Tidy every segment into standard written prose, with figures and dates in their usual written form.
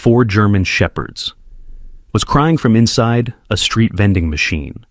4 German shepherds. Was crying from inside a street vending machine.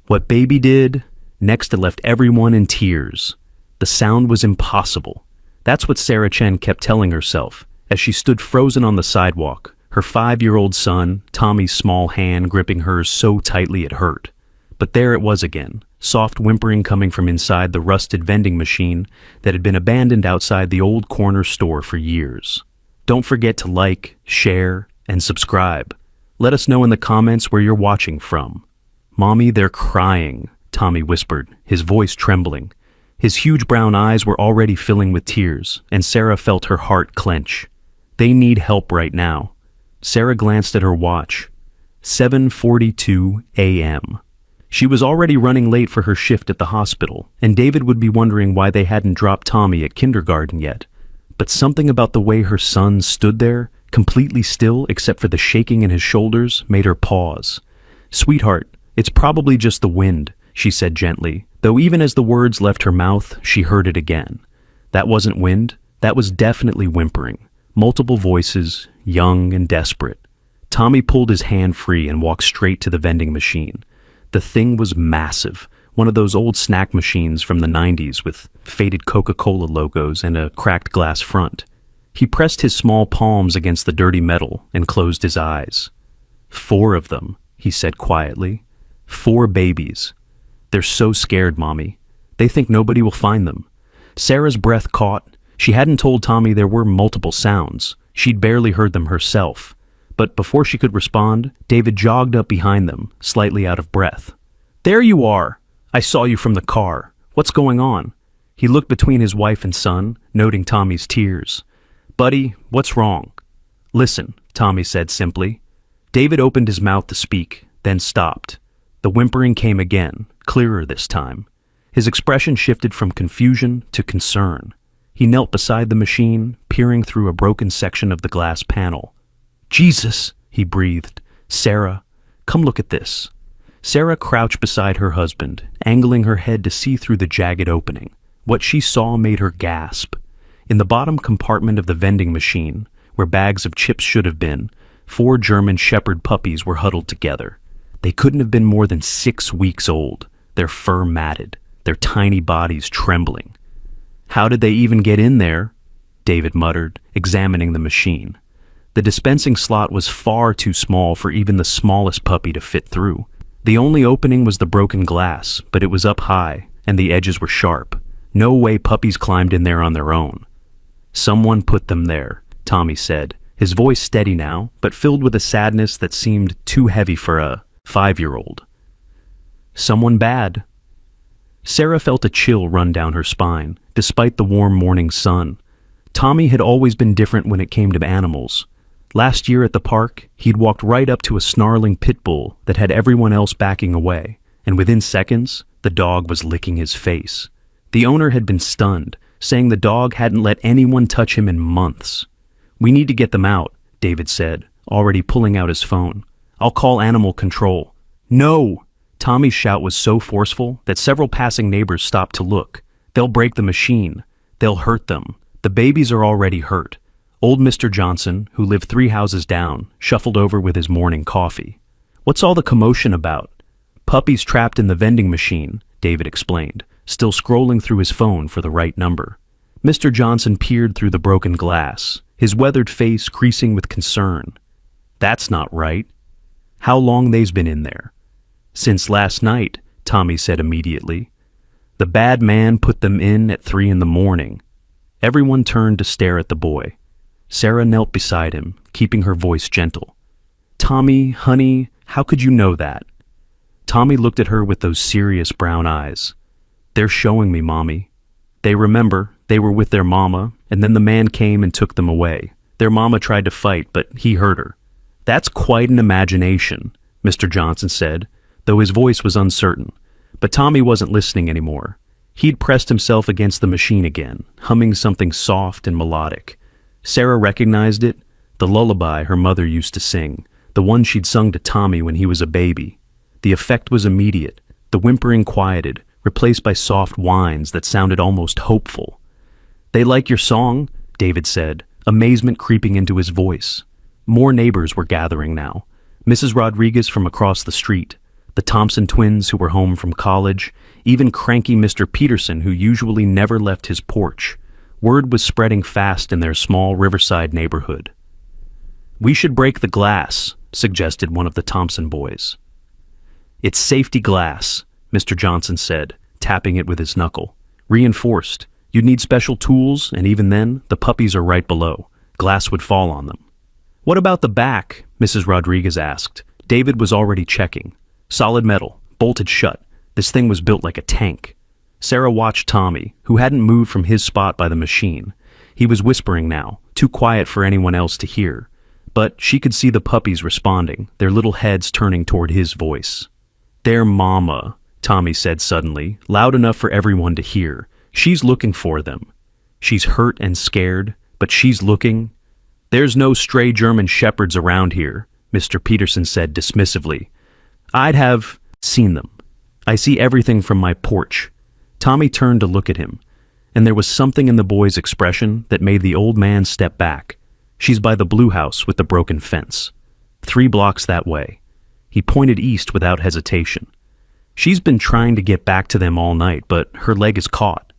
What baby did, next it left everyone in tears. The sound was impossible. That's what Sarah Chen kept telling herself as she stood frozen on the sidewalk, her 5-year-old son, Tommy's small hand gripping hers so tightly it hurt. But there it was again, soft whimpering coming from inside the rusted vending machine that had been abandoned outside the old corner store for years. Don't forget to like, share, and subscribe. Let us know in the comments where you're watching from. "Mommy, they're crying," Tommy whispered, his voice trembling. His huge brown eyes were already filling with tears, and Sarah felt her heart clench. They need help right now. Sarah glanced at her watch. 7:42 a.m. She was already running late for her shift at the hospital, and David would be wondering why they hadn't dropped Tommy at kindergarten yet. But something about the way her son stood there, completely still except for the shaking in his shoulders, made her pause. "Sweetheart, it's probably just the wind," she said gently, though even as the words left her mouth, she heard it again. That wasn't wind, that was definitely whimpering. Multiple voices, young and desperate. Tommy pulled his hand free and walked straight to the vending machine. The thing was massive, one of those old snack machines from the 90s with faded Coca-Cola logos and a cracked glass front. He pressed his small palms against the dirty metal and closed his eyes. 4 of them, he said quietly. 4 babies. "They're so scared, Mommy. They think nobody will find them." Sarah's breath caught. She hadn't told Tommy there were multiple sounds. She'd barely heard them herself. But before she could respond, David jogged up behind them, slightly out of breath. "There you are! I saw you from the car. What's going on?" He looked between his wife and son, noting Tommy's tears. "Buddy, what's wrong?" "Listen," Tommy said simply. David opened his mouth to speak, then stopped. The whimpering came again, clearer this time. His expression shifted from confusion to concern. He knelt beside the machine, peering through a broken section of the glass panel. "Jesus," he breathed. "Sarah, come look at this." Sarah crouched beside her husband, angling her head to see through the jagged opening. What she saw made her gasp. In the bottom compartment of the vending machine, where bags of chips should have been, 4 German shepherd puppies were huddled together. They couldn't have been more than 6 weeks old, their fur matted, their tiny bodies trembling. "How did they even get in there?" David muttered, examining the machine. The dispensing slot was far too small for even the smallest puppy to fit through. The only opening was the broken glass, but it was up high, and the edges were sharp. No way puppies climbed in there on their own. "Someone put them there," Tommy said, his voice steady now, but filled with a sadness that seemed too heavy for a 5-year-old. "Someone bad." Sarah felt a chill run down her spine, despite the warm morning sun. Tommy had always been different when it came to animals. Last year at the park, he'd walked right up to a snarling pit bull that had everyone else backing away, and within seconds, the dog was licking his face. The owner had been stunned, saying the dog hadn't let anyone touch him in months. "We need to get them out," David said, already pulling out his phone. "I'll call animal control." "No!" Tommy's shout was so forceful that several passing neighbors stopped to look. "They'll break the machine. They'll hurt them. The babies are already hurt." Old Mr. Johnson, who lived 3 houses down, shuffled over with his morning coffee. "What's all the commotion about?" "Puppies trapped in the vending machine," David explained, still scrolling through his phone for the right number. Mr. Johnson peered through the broken glass, his weathered face creasing with concern. "That's not right. How long they's been in there?" "Since last night," Tommy said immediately. "The bad man put them in at 3 in the morning." Everyone turned to stare at the boy. Sarah knelt beside him, keeping her voice gentle. "Tommy, honey, how could you know that?" Tommy looked at her with those serious brown eyes. "They're showing me, Mommy. They remember they were with their mama, and then the man came and took them away. Their mama tried to fight, but he hurt her." "That's quite an imagination," Mr. Johnson said, though his voice was uncertain. But Tommy wasn't listening anymore. He'd pressed himself against the machine again, humming something soft and melodic. Sarah recognized it, the lullaby her mother used to sing, the one she'd sung to Tommy when he was a baby. The effect was immediate, the whimpering quieted, replaced by soft whines that sounded almost hopeful. "They like your song?" David said, amazement creeping into his voice. More neighbors were gathering now. Mrs. Rodriguez from across the street, the Thompson twins who were home from college, even cranky Mr. Peterson who usually never left his porch. Word was spreading fast in their small riverside neighborhood. "We should break the glass," suggested one of the Thompson boys. "It's safety glass," Mr. Johnson said, tapping it with his knuckle. "Reinforced. You'd need special tools, and even then, the puppies are right below. Glass would fall on them." "What about the back?" Mrs. Rodriguez asked. David was already checking. "Solid metal, bolted shut. This thing was built like a tank." Sarah watched Tommy, who hadn't moved from his spot by the machine. He was whispering now, too quiet for anyone else to hear. But she could see the puppies responding, their little heads turning toward his voice. "Their mama," Tommy said suddenly, loud enough for everyone to hear. "She's looking for them. She's hurt and scared, but she's looking." "There's no stray German shepherds around here," Mr. Peterson said dismissively. "I'd have seen them. I see everything from my porch." Tommy turned to look at him, and there was something in the boy's expression that made the old man step back. "She's by the blue house with the broken fence. 3 blocks that way." He pointed east without hesitation. "She's been trying to get back to them all night, but her leg is caught."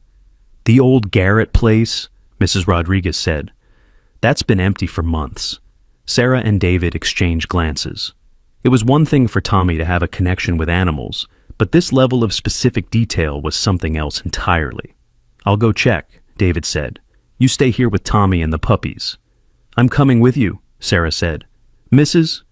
"The old Garrett place," Mrs. Rodriguez said. "That's been empty for months." Sarah and David exchanged glances. It was one thing for Tommy to have a connection with animals, but this level of specific detail was something else entirely. "I'll go check," David said. "You stay here with Tommy and the puppies." "I'm coming with you," Sarah said. "Mrs.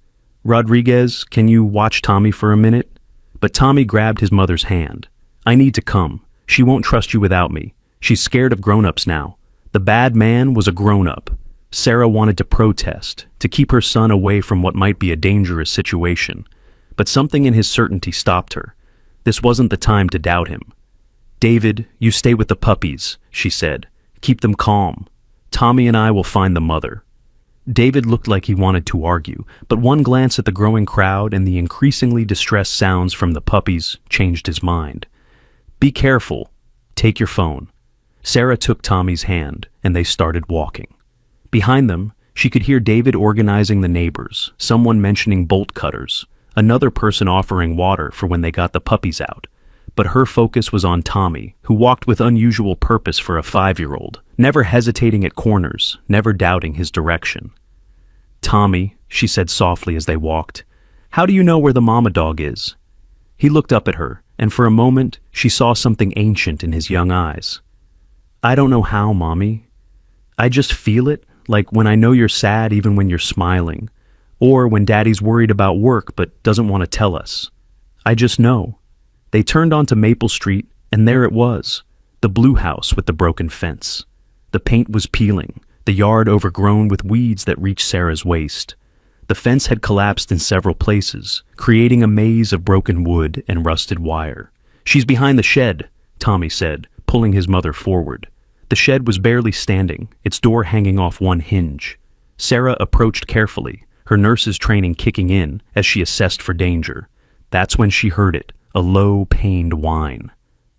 Rodriguez, can you watch Tommy for a minute?" But Tommy grabbed his mother's hand. "I need to come. She won't trust you without me. She's scared of grown-ups now. The bad man was a grown-up." Sarah wanted to protest, to keep her son away from what might be a dangerous situation. But something in his certainty stopped her. This wasn't the time to doubt him. "David, you stay with the puppies," she said. "Keep them calm. Tommy and I will find the mother." David looked like he wanted to argue, but one glance at the growing crowd and the increasingly distressed sounds from the puppies changed his mind. "Be careful. Take your phone." Sarah took Tommy's hand, and they started walking. Behind them, she could hear David organizing the neighbors, someone mentioning bolt cutters, another person offering water for when they got the puppies out. But her focus was on Tommy, who walked with unusual purpose for a 5-year-old, never hesitating at corners, never doubting his direction. "Tommy," she said softly as they walked, "how do you know where the mama dog is?" He looked up at her, and for a moment she saw something ancient in his young eyes. "I don't know how, Mommy. I just feel it, like when I know you're sad even when you're smiling, or when Daddy's worried about work but doesn't want to tell us. I just know." They turned onto Maple Street, and there it was, the blue house with the broken fence. The paint was peeling, the yard overgrown with weeds that reached Sarah's waist. The fence had collapsed in several places, creating a maze of broken wood and rusted wire. "She's behind the shed," Tommy said, pulling his mother forward. The shed was barely standing, its door hanging off one hinge. Sarah approached carefully, her nurse's training kicking in as she assessed for danger. That's when she heard it, a low, pained whine.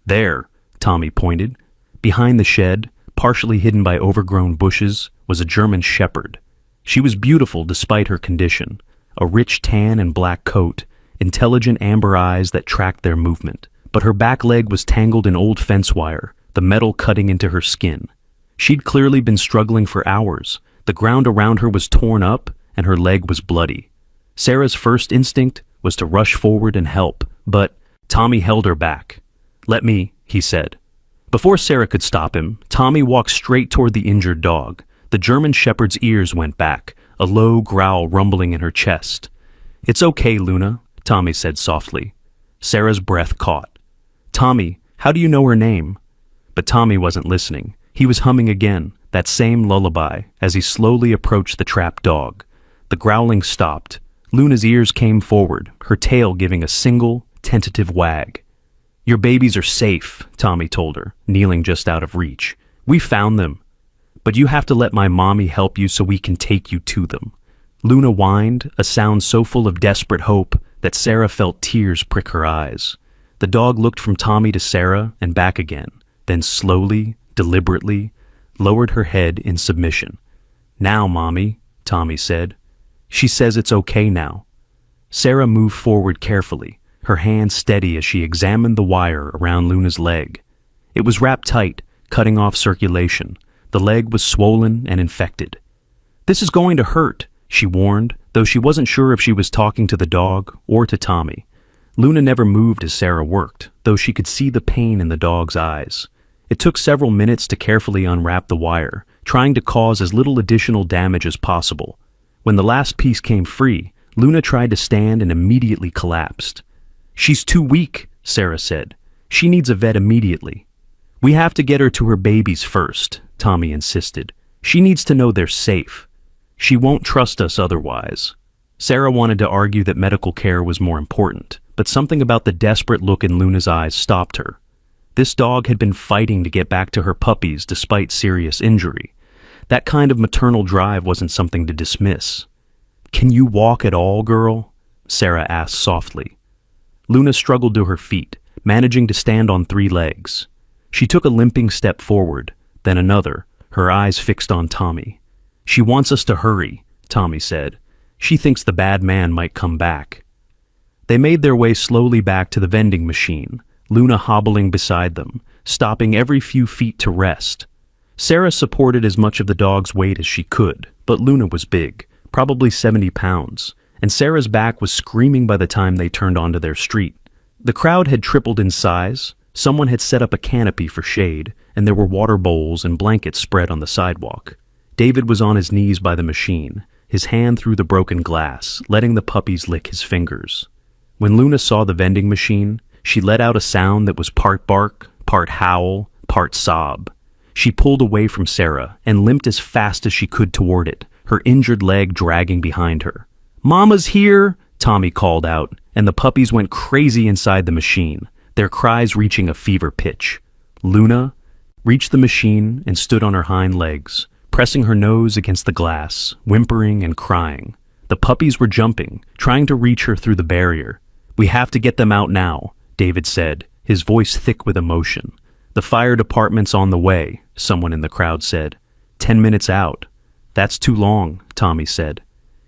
"There," Tommy pointed. Behind the shed, partially hidden by overgrown bushes, was a German shepherd. She was beautiful despite her condition, a rich tan and black coat, intelligent amber eyes that tracked their movement. But her back leg was tangled in old fence wire, the metal cutting into her skin. She'd clearly been struggling for hours. The ground around her was torn up, and her leg was bloody. Sarah's first instinct was to rush forward and help, but Tommy held her back. "Let me," he said. Before Sarah could stop him, Tommy walked straight toward the injured dog. The German shepherd's ears went back, a low growl rumbling in her chest. "It's okay, Luna," Tommy said softly. Sarah's breath caught. "Tommy, how do you know her name?" But Tommy wasn't listening. He was humming again, that same lullaby, as he slowly approached the trapped dog. The growling stopped. Luna's ears came forward, her tail giving a single, tentative wag. "Your babies are safe," Tommy told her, kneeling just out of reach. "We found them. But you have to let my mommy help you so we can take you to them." Luna whined, a sound so full of desperate hope that Sarah felt tears prick her eyes. The dog looked from Tommy to Sarah and back again, then slowly, deliberately, lowered her head in submission. "Now, Mommy," Tommy said. She says it's okay now. Sarah moved forward carefully, her hand steady as she examined the wire around Luna's leg. It was wrapped tight, cutting off circulation. The leg was swollen and infected. "This is going to hurt," she warned, though she wasn't sure if she was talking to the dog or to Tommy. Luna never moved as Sarah worked, though she could see the pain in the dog's eyes. It took several minutes to carefully unwrap the wire, trying to cause as little additional damage as possible. When the last piece came free, Luna tried to stand and immediately collapsed. "She's too weak," Sarah said. "She needs a vet immediately." "We have to get her to her babies first," Tommy insisted. "She needs to know they're safe. She won't trust us otherwise." Sarah wanted to argue that medical care was more important, but something about the desperate look in Luna's eyes stopped her. This dog had been fighting to get back to her puppies despite serious injury. That kind of maternal drive wasn't something to dismiss. "Can you walk at all, girl?" Sarah asked softly. Luna struggled to her feet, managing to stand on 3 legs. She took a limping step forward, then another, her eyes fixed on Tommy. "She wants us to hurry," Tommy said. "She thinks the bad man might come back." They made their way slowly back to the vending machine, Luna hobbling beside them, stopping every few feet to rest. Sarah supported as much of the dog's weight as she could, but Luna was big, probably 70 pounds, and Sarah's back was screaming by the time they turned onto their street. The crowd had tripled in size, someone had set up a canopy for shade, and there were water bowls and blankets spread on the sidewalk. David was on his knees by the machine, his hand through the broken glass, letting the puppies lick his fingers. When Luna saw the vending machine, she let out a sound that was part bark, part howl, part sob. She pulled away from Sarah and limped as fast as she could toward it, her injured leg dragging behind her. "Mama's here!" Tommy called out, and the puppies went crazy inside the machine, their cries reaching a fever pitch. Luna reached the machine and stood on her hind legs, pressing her nose against the glass, whimpering and crying. The puppies were jumping, trying to reach her through the barrier. "We have to get them out now," David said, his voice thick with emotion. "The fire department's on the way," someone in the crowd said. 10 minutes out." "That's too long," Tommy said.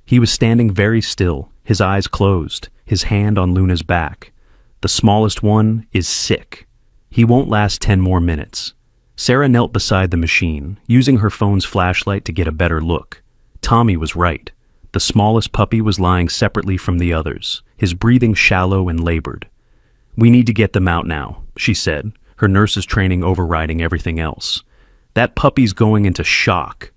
He was standing very still, his eyes closed, his hand on Luna's back. "The smallest one is sick. He won't last 10 more minutes." Sarah knelt beside the machine, using her phone's flashlight to get a better look. Tommy was right. The smallest puppy was lying separately from the others, his breathing shallow and labored. "We need to get them out now," she said, her nurse's training overriding everything else. "That puppy's going into shock."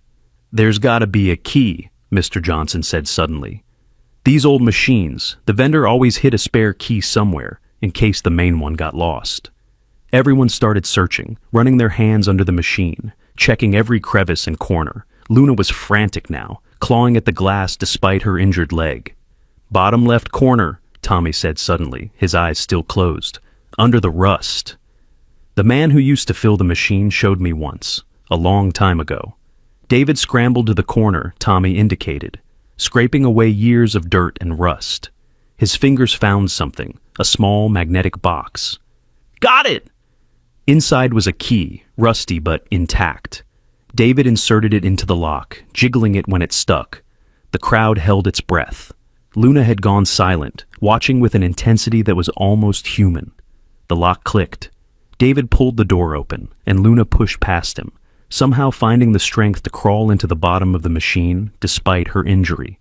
"There's gotta be a key," Mr. Johnson said suddenly. "These old machines, the vendor always hid a spare key somewhere, in case the main one got lost." Everyone started searching, running their hands under the machine, checking every crevice and corner. Luna was frantic now, clawing at the glass despite her injured leg. "Bottom left corner," Tommy said suddenly, his eyes still closed. "Under the rust." "The man who used to fill the machine showed me once, a long time ago." David scrambled to the corner Tommy indicated, scraping away years of dirt and rust. His fingers found something, a small magnetic box. "Got it!" Inside was a key, rusty but intact. David inserted it into the lock, jiggling it when it stuck. The crowd held its breath. Luna had gone silent, watching with an intensity that was almost human. The lock clicked. David pulled the door open, and Luna pushed past him, somehow finding the strength to crawl into the bottom of the machine despite her injury.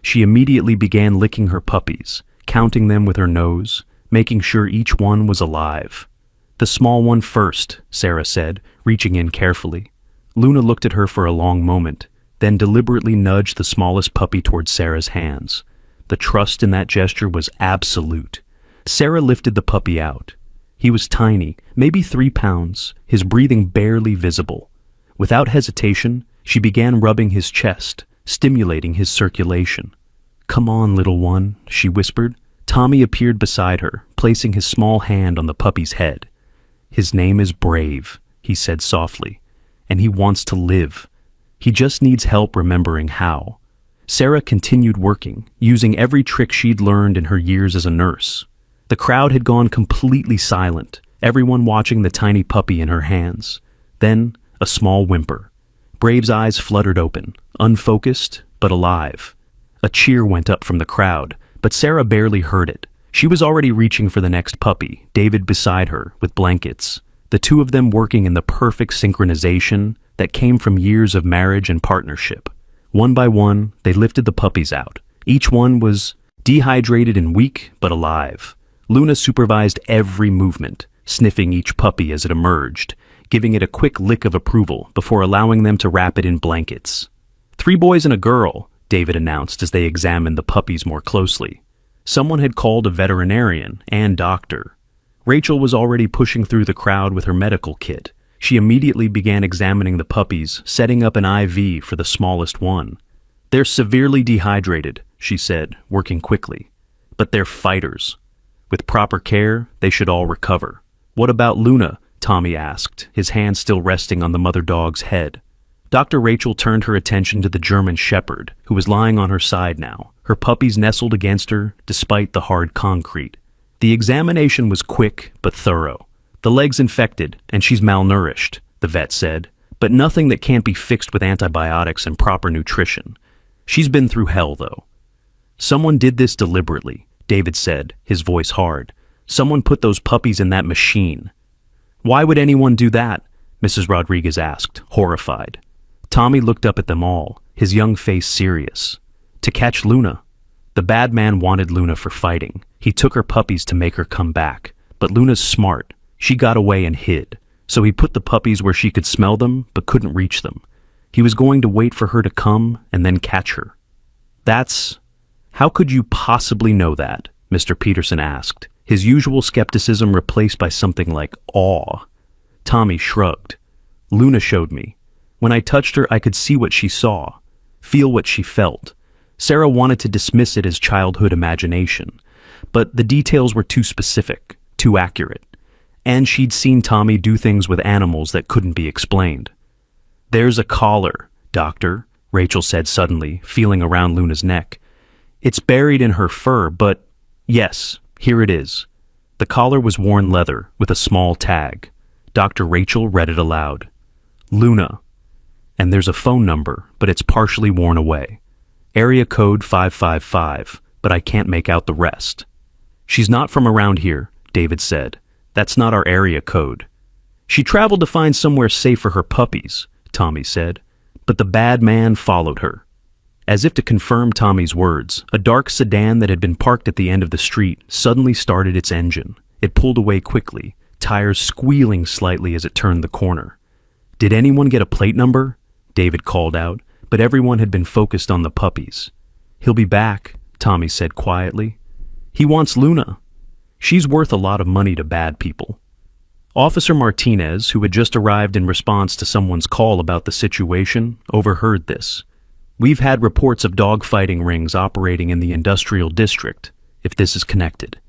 She immediately began licking her puppies, counting them with her nose, making sure each one was alive. "The small one first," Sarah said, reaching in carefully. Luna looked at her for a long moment, then deliberately nudged the smallest puppy toward Sarah's hands. The trust in that gesture was absolute. Sarah lifted the puppy out. He was tiny, maybe 3 pounds, his breathing barely visible. Without hesitation, she began rubbing his chest, stimulating his circulation. "Come on, little one," she whispered. Tommy appeared beside her, placing his small hand on the puppy's head. "His name is Brave," he said softly, "and he wants to live. He just needs help remembering how." Sarah continued working, using every trick she'd learned in her years as a nurse. The crowd had gone completely silent, everyone watching the tiny puppy in her hands. Then, a small whimper. Brave's eyes fluttered open, unfocused, but alive. A cheer went up from the crowd, but Sarah barely heard it. She was already reaching for the next puppy, David beside her, with blankets. The two of them working in the perfect synchronization that came from years of marriage and partnership. One by one, they lifted the puppies out. Each one was dehydrated and weak, but alive. Luna supervised every movement, sniffing each puppy as it emerged, giving it a quick lick of approval before allowing them to wrap it in blankets. 3 boys and a girl, David announced as they examined the puppies more closely. Someone had called a veterinarian and doctor. Rachel was already pushing through the crowd with her medical kit. She immediately began examining the puppies, setting up an IV for the smallest one. "They're severely dehydrated," she said, working quickly. "But they're fighters. With proper care, they should all recover." "What about Luna?" Tommy asked, his hand still resting on the mother dog's head. Dr. Rachel turned her attention to the German Shepherd, who was lying on her side now, her puppies nestled against her despite the hard concrete. The examination was quick but thorough. "The leg's infected, and she's malnourished," the vet said, "but nothing that can't be fixed with antibiotics and proper nutrition. She's been through hell, though." "Someone did this deliberately," David said, his voice hard. "Someone put those puppies in that machine." "Why would anyone do that?" Mrs. Rodriguez asked, horrified. Tommy looked up at them all, his young face serious. "To catch Luna. The bad man wanted Luna for fighting. He took her puppies to make her come back. But Luna's smart. She got away and hid. So he put the puppies where she could smell them but couldn't reach them. He was going to wait for her to come and then catch her." "That's... How could you possibly know that?" Mr. Peterson asked, his usual skepticism replaced by something like awe. Tommy shrugged. "Luna showed me. When I touched her, I could see what she saw, feel what she felt. Sarah wanted to dismiss it as childhood imagination, but the details were too specific, too accurate. And she'd seen Tommy do things with animals that couldn't be explained. "There's a collar, Doctor," Rachel said suddenly, feeling around Luna's neck. "It's buried in her fur, but yes, here it is." The collar was worn leather with a small tag. Dr. Rachel read it aloud. "Luna. And there's a phone number, but it's partially worn away. Area code 555, but I can't make out the rest." "She's not from around here," David said. "That's not our area code." "She traveled to find somewhere safe for her puppies," Tommy said. "But the bad man followed her." As if to confirm Tommy's words, a dark sedan that had been parked at the end of the street suddenly started its engine. It pulled away quickly, tires squealing slightly as it turned the corner. "Did anyone get a plate number?" David called out, but everyone had been focused on the puppies. "He'll be back," Tommy said quietly. "He wants Luna. She's worth a lot of money to bad people." Officer Martinez, who had just arrived in response to someone's call about the situation, overheard this. "We've had reports of dogfighting rings operating in the industrial district, if this is connected.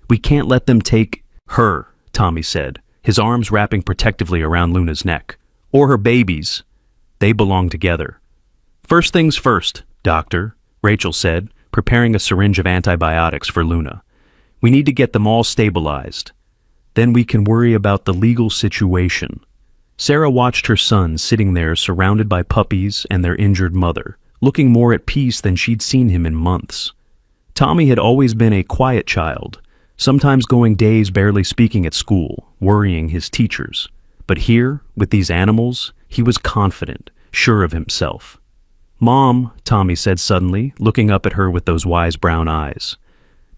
We can't let them take her," Tommy said, his arms wrapping protectively around Luna's neck. "Or her babies. They belong together." "First things first, Doctor," Rachel said, preparing a syringe of antibiotics for Luna. "We need to get them all stabilized. Then we can worry about the legal situation." Sarah watched her son sitting there surrounded by puppies and their injured mother, looking more at peace than she'd seen him in months. Tommy had always been a quiet child, sometimes going days barely speaking at school, worrying his teachers. But here, with these animals, he was confident, sure of himself. "Mom," Tommy said suddenly, looking up at her with those wise brown eyes.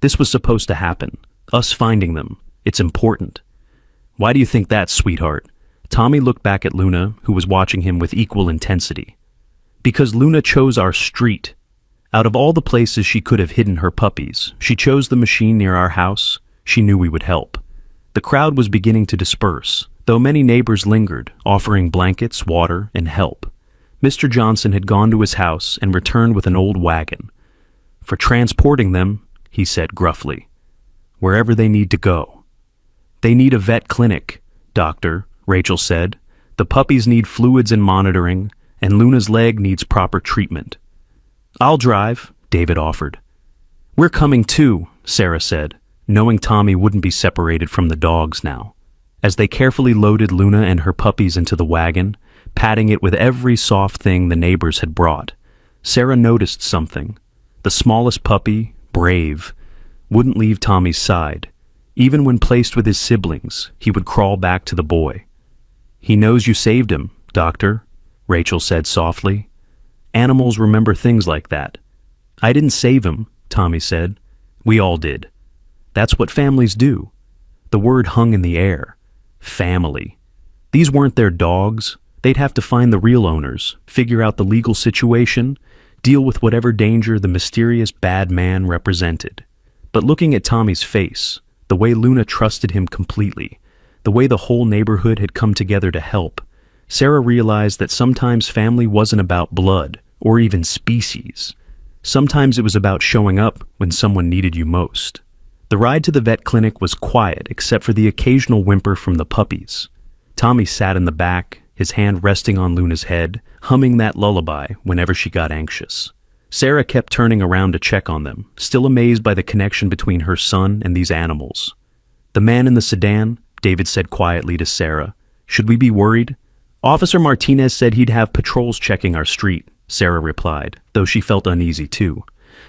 "This was supposed to happen. Us finding them. It's important." "Why do you think that, sweetheart?" Tommy looked back at Luna, who was watching him with equal intensity. "Because Luna chose our street. Out of all the places she could have hidden her puppies, she chose the machine near our house. She knew we would help." The crowd was beginning to disperse, though many neighbors lingered, offering blankets, water, and help. Mr. Johnson had gone to his house and returned with an old wagon. "For transporting them," he said gruffly. "Wherever they need to go." "They need a vet clinic, Doctor," Rachel said. "The puppies need fluids and monitoring, and Luna's leg needs proper treatment." "I'll drive," David offered. "We're coming too," Sarah said, knowing Tommy wouldn't be separated from the dogs now. As they carefully loaded Luna and her puppies into the wagon, patting it with every soft thing the neighbors had brought, Sarah noticed something. The smallest puppy, Brave, wouldn't leave Tommy's side. Even when placed with his siblings, he would crawl back to the boy. "He knows you saved him, Doctor," Rachel said softly. "Animals remember things like that." "I didn't save him," Tommy said. "We all did. That's what families do." The word hung in the air. Family. These weren't their dogs. They'd have to find the real owners, figure out the legal situation, deal with whatever danger the mysterious bad man represented. But looking at Tommy's face, the way Luna trusted him completely, the way the whole neighborhood had come together to help, Sarah realized that sometimes family wasn't about blood or even species. Sometimes it was about showing up when someone needed you most. The ride to the vet clinic was quiet except for the occasional whimper from the puppies. Tommy sat in the back, his hand resting on Luna's head, humming that lullaby whenever she got anxious. Sarah kept turning around to check on them, still amazed by the connection between her son and these animals. "The man in the sedan," David said quietly to Sarah. "Should we be worried?" "Officer Martinez said he'd have patrols checking our street," Sarah replied, though she felt uneasy too.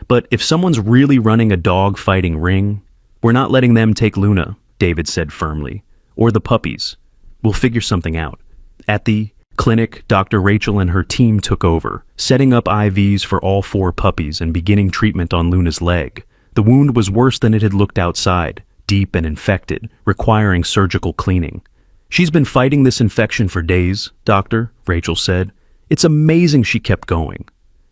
"But if someone's really running a dog-fighting ring, we're not letting them take Luna," David said firmly. "Or the puppies. We'll figure something out." At the clinic, Dr. Rachel and her team took over, setting up IVs for all 4 puppies and beginning treatment on Luna's leg. The wound was worse than it had looked outside, deep and infected, requiring surgical cleaning. "She's been fighting this infection for days, Doctor," Rachel said. "It's amazing she kept going."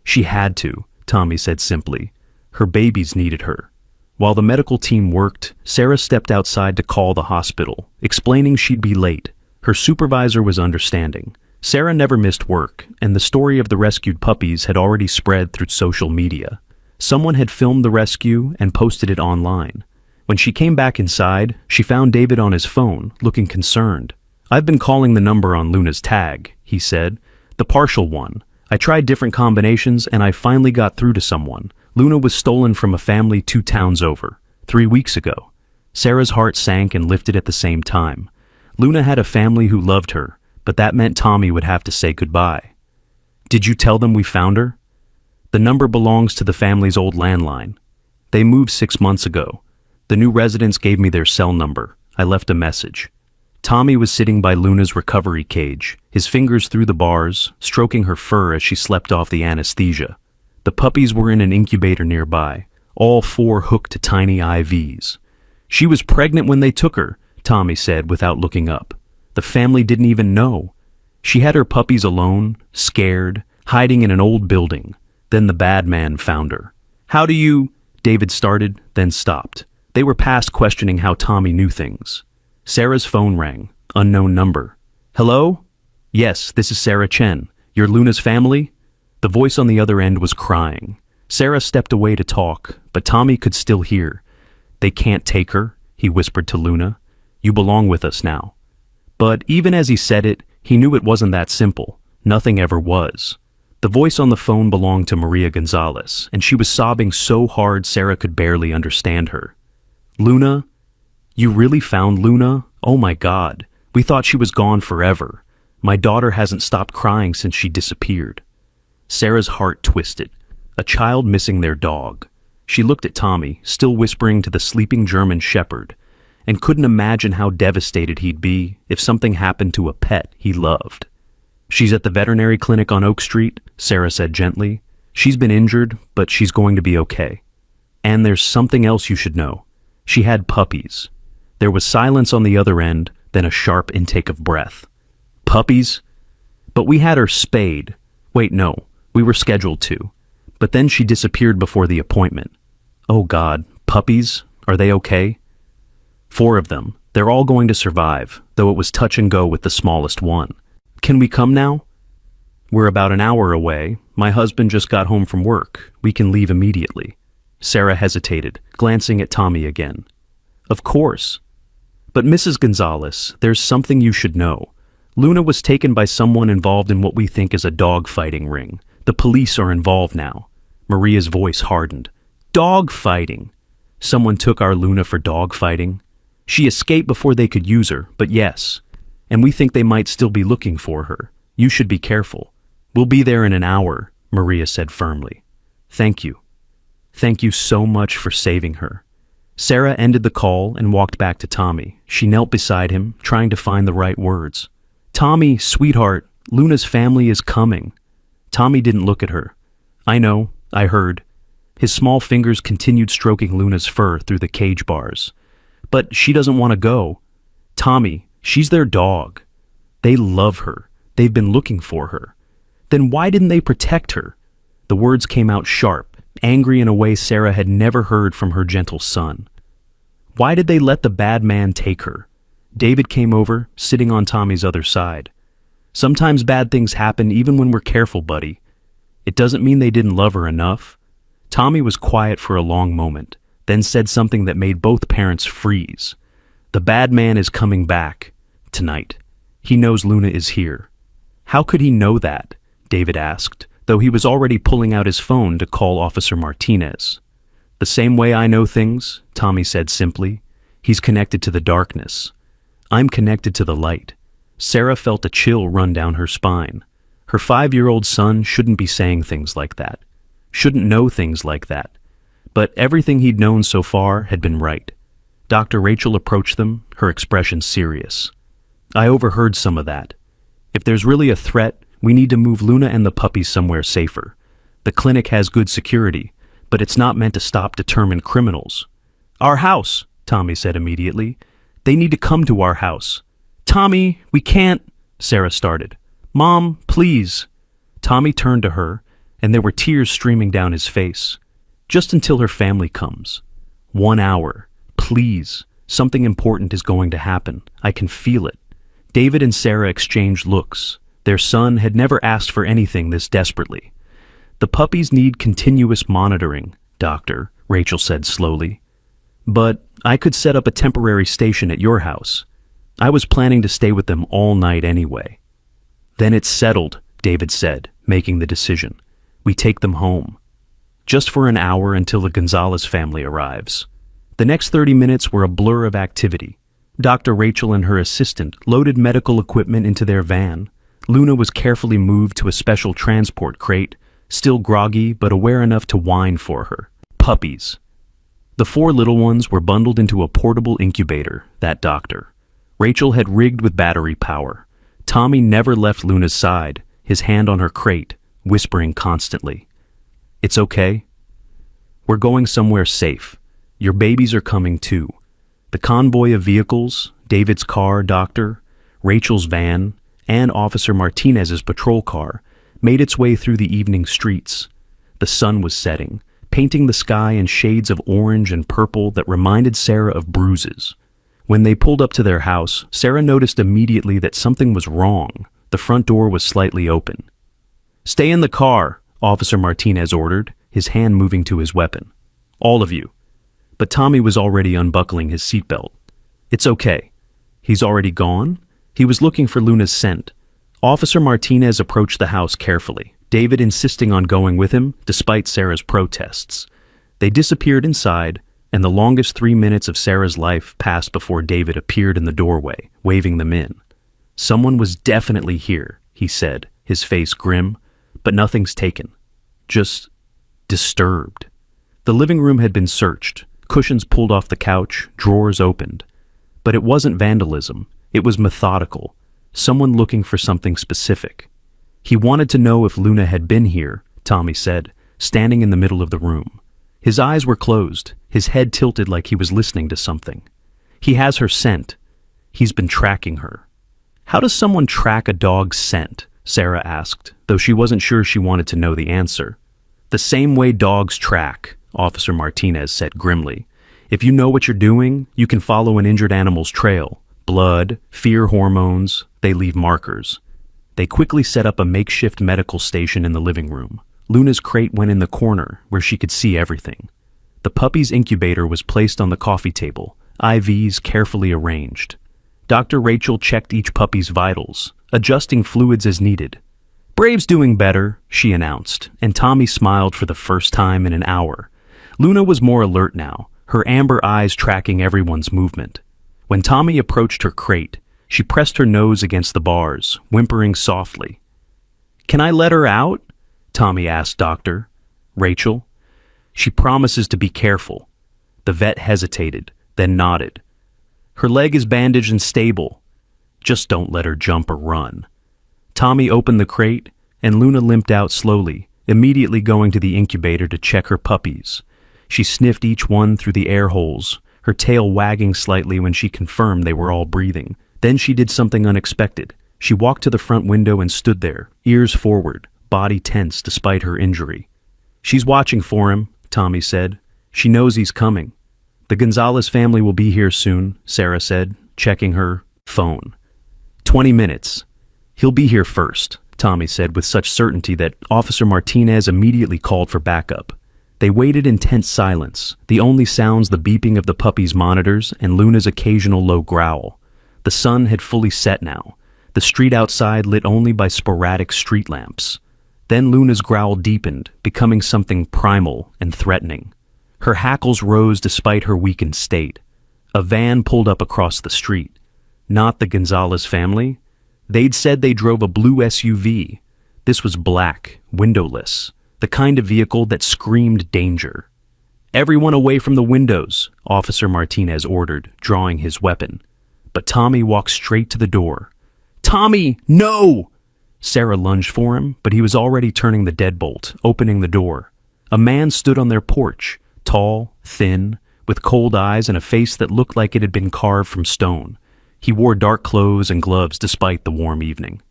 "She had to," Tommy said simply. "Her babies needed her." While the medical team worked, Sarah stepped outside to call the hospital, explaining she'd be late. Her supervisor was understanding. Sarah never missed work, and the story of the rescued puppies had already spread through social media. Someone had filmed the rescue and posted it online. When she came back inside, she found David on his phone, looking concerned. "I've been calling the number on Luna's tag," he said. "The partial one. I tried different combinations and I finally got through to someone. Luna was stolen from a family 2 towns over, 3 weeks ago." Sarah's heart sank and lifted at the same time. Luna had a family who loved her, but that meant Tommy would have to say goodbye. "Did you tell them we found her?" "The number belongs to the family's old landline. They moved 6 months ago. The new residents gave me their cell number. I left a message." Tommy was sitting by Luna's recovery cage, his fingers through the bars, stroking her fur as she slept off the anesthesia. The puppies were in an incubator nearby, all 4 hooked to tiny IVs. "She was pregnant when they took her," Tommy said without looking up. "The family didn't even know. She had her puppies alone, scared, hiding in an old building. Then the bad man found her." "How do you—" David started, then stopped. They were past questioning how Tommy knew things. Sarah's phone rang. Unknown number. "Hello? Yes, this is Sarah Chen. You're Luna's family?" The voice on the other end was crying. Sarah stepped away to talk, but Tommy could still hear. "They can't take her," he whispered to Luna. "You belong with us now." But even as he said it, he knew it wasn't that simple. Nothing ever was. The voice on the phone belonged to Maria Gonzalez, and she was sobbing so hard Sarah could barely understand her. "Luna? You really found Luna? Oh my God. We thought she was gone forever. My daughter hasn't stopped crying since she disappeared." Sarah's heart twisted. A child missing their dog. She looked at Tommy, still whispering to the sleeping German shepherd, and couldn't imagine how devastated he'd be if something happened to a pet he loved. "She's at the veterinary clinic on Oak Street," Sarah said gently. "She's been injured, but she's going to be okay. And there's something else you should know. She had puppies." There was silence on the other end, then a sharp intake of breath. "Puppies? But we had her spayed. Wait, no, we were scheduled to. But then she disappeared before the appointment." "Oh God, puppies? Are they okay?" "4 of them. They're all going to survive, though it was touch and go with the smallest one." "Can we come now?" "We're about an hour away. My husband just got home from work. We can leave immediately." Sarah hesitated, glancing at Tommy again. "Of course. But Mrs. Gonzalez, there's something you should know. Luna was taken by someone involved in what we think is a dog-fighting ring. The police are involved now." Maria's voice hardened. "Dog-fighting? Someone took our Luna for dog-fighting? She escaped before they could use her, but yes. And we think they might still be looking for her. You should be careful." "We'll be there in an hour," Maria said firmly. "Thank you." Thank you so much for saving her." Sarah ended the call and walked back to Tommy. She knelt beside him, trying to find the right words. "Tommy, sweetheart, Luna's family is coming." Tommy didn't look at her. "I know, I heard." His small fingers continued stroking Luna's fur through the cage bars. "But she doesn't want to go." "Tommy, she's their dog. They love her. They've been looking for her. Then why didn't they protect her?" The words came out sharp, angry in a way Sarah had never heard from her gentle son. "Why did they let the bad man take her?" David came over, sitting on Tommy's other side. "Sometimes bad things happen even when we're careful, buddy. It doesn't mean they didn't love her enough." Tommy was quiet for a long moment, then said something that made both parents freeze. "The bad man is coming back tonight. He knows Luna is here." "How could he know that?" David asked, though he was already pulling out his phone to call Officer Martinez. "The same way I know things," Tommy said simply. "He's connected to the darkness. I'm connected to the light." Sarah felt a chill run down her spine. Her 5-year-old son shouldn't be saying things like that, shouldn't know things like that. But everything he'd known so far had been right. Dr. Rachel approached them, her expression serious. "I overheard some of that. If there's really a threat, we need to move Luna and the puppies somewhere safer. The clinic has good security, but it's not meant to stop determined criminals." "Our house," Tommy said immediately. "They need to come to our house." "Tommy, we can't," Sarah started. "Mom, please." Tommy turned to her, and there were tears streaming down his face. "Just until her family comes. 1 hour. Please. Something important is going to happen. I can feel it." David and Sarah exchanged looks. Their son had never asked for anything this desperately. "The puppies need continuous monitoring, Doctor," Rachel said slowly. "But I could set up a temporary station at your house. I was planning to stay with them all night anyway." "Then it's settled," David said, making the decision. "We take them home. Just for an hour until the Gonzalez family arrives." The next 30 minutes were a blur of activity. Dr. Rachel and her assistant loaded medical equipment into their van. Luna was carefully moved to a special transport crate, still groggy but aware enough to whine for her. Puppies. The 4 little ones were bundled into a portable incubator, that doctor. Rachel had rigged with battery power. Tommy never left Luna's side, his hand on her crate, whispering constantly. "It's okay. We're going somewhere safe. Your babies are coming too." The convoy of vehicles, David's car, Doctor, Rachel's van, and Officer Martinez's patrol car, made its way through the evening streets. The sun was setting, painting the sky in shades of orange and purple that reminded Sarah of bruises. When they pulled up to their house, Sarah noticed immediately that something was wrong. The front door was slightly open. "Stay in the car," Officer Martinez ordered, his hand moving to his weapon. "All of you." But Tommy was already unbuckling his seatbelt. "It's okay." "He's already gone?" He was looking for Luna's scent. Officer Martinez approached the house carefully, David insisting on going with him, despite Sarah's protests. They disappeared inside, and the longest 3 minutes of Sarah's life passed before David appeared in the doorway, waving them in. "Someone was definitely here," he said, his face grim, "but nothing's taken. Just disturbed." The living room had been searched, cushions pulled off the couch, drawers opened. But it wasn't vandalism. It was methodical, someone looking for something specific. "He wanted to know if Luna had been here," Tommy said, standing in the middle of the room. His eyes were closed, his head tilted like he was listening to something. "He has her scent. He's been tracking her." "How does someone track a dog's scent?" Sarah asked, though she wasn't sure she wanted to know the answer. "The same way dogs track," Officer Martinez said grimly. "If you know what you're doing, you can follow an injured animal's trail. Blood, fear hormones, they leave markers." They quickly set up a makeshift medical station in the living room. Luna's crate went in the corner, where she could see everything. The puppy's incubator was placed on the coffee table, IVs carefully arranged. Dr. Rachel checked each puppy's vitals, adjusting fluids as needed. "Brave's doing better," she announced, and Tommy smiled for the first time in an hour. Luna was more alert now, her amber eyes tracking everyone's movement. When Tommy approached her crate, she pressed her nose against the bars, whimpering softly. "Can I let her out?" Tommy asked Dr. Rachel. She promises to be careful. The vet hesitated, then nodded. Her leg is bandaged and stable. Just don't let her jump or run. Tommy opened the crate, and Luna limped out slowly, immediately going to the incubator to check her puppies. She sniffed each one through the air holes, her tail wagging slightly when she confirmed they were all breathing. Then she did something unexpected. She walked to the front window and stood there, ears forward, body tense despite her injury. She's watching for him, Tommy said. She knows he's coming. The Gonzalez family will be here soon, Sarah said, checking her phone. 20 minutes. He'll be here first, Tommy said with such certainty that Officer Martinez immediately called for backup. They waited in tense silence, the only sounds the beeping of the puppy's monitors and Luna's occasional low growl. The sun had fully set now, the street outside lit only by sporadic street lamps. Then Luna's growl deepened, becoming something primal and threatening. Her hackles rose despite her weakened state. A van pulled up across the street. Not the Gonzalez family. They'd said they drove a blue SUV. This was black, windowless, the kind of vehicle that screamed danger. Everyone away from the windows, Officer Martinez ordered, drawing his weapon. But Tommy walked straight to the door. Tommy, no! Sarah lunged for him, but he was already turning the deadbolt, opening the door. A man stood on their porch, tall, thin, with cold eyes and a face that looked like it had been carved from stone. He wore dark clothes and gloves despite the warm evening.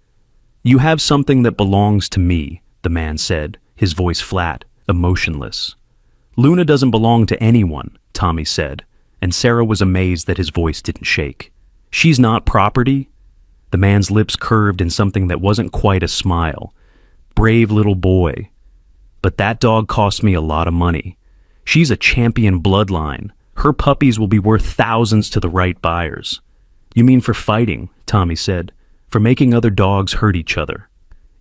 You have something that belongs to me, the man said, his voice flat, emotionless. Luna doesn't belong to anyone, Tommy said, and Sarah was amazed that his voice didn't shake. She's not property? The man's lips curved in something that wasn't quite a smile. Brave little boy. But that dog cost me a lot of money. She's a champion bloodline. Her puppies will be worth thousands to the right buyers. You mean for fighting, Tommy said, for making other dogs hurt each other.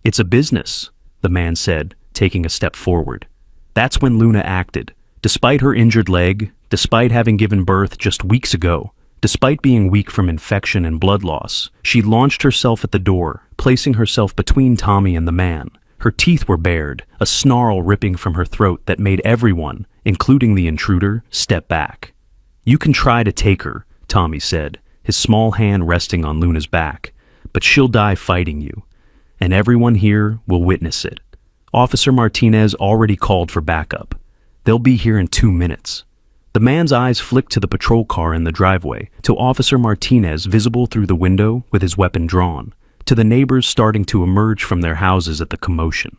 It's a business, the man said, taking a step forward. That's when Luna acted. Despite her injured leg, despite having given birth just weeks ago, despite being weak from infection and blood loss, she launched herself at the door, placing herself between Tommy and the man. Her teeth were bared, a snarl ripping from her throat that made everyone, including the intruder, step back. You can try to take her, Tommy said, his small hand resting on Luna's back, but she'll die fighting you, and everyone here will witness it. Officer Martinez already called for backup. They'll be here in 2 minutes. The man's eyes flicked to the patrol car in the driveway, to Officer Martinez visible through the window with his weapon drawn, to the neighbors starting to emerge from their houses at the commotion.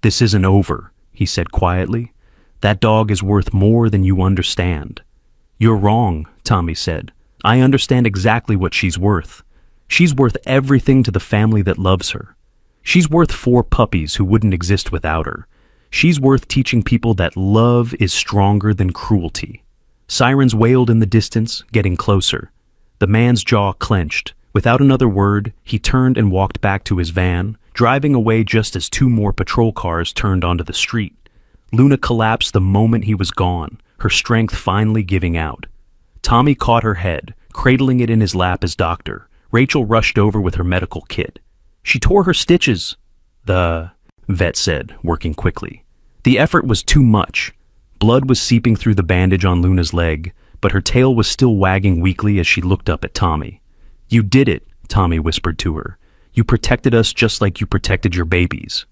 This isn't over, he said quietly. That dog is worth more than you understand. You're wrong, Tommy said. I understand exactly what she's worth. She's worth everything to the family that loves her. She's worth 4 puppies who wouldn't exist without her. She's worth teaching people that love is stronger than cruelty. Sirens wailed in the distance, getting closer. The man's jaw clenched. Without another word, he turned and walked back to his van, driving away just as 2 more patrol cars turned onto the street. Luna collapsed the moment he was gone, her strength finally giving out. Tommy caught her head, cradling it in his lap as doctor. Rachel rushed over with her medical kit. She tore her stitches, the vet said, working quickly. The effort was too much. Blood was seeping through the bandage on Luna's leg, but her tail was still wagging weakly as she looked up at Tommy. You did it, Tommy whispered to her. You protected us just like you protected your babies.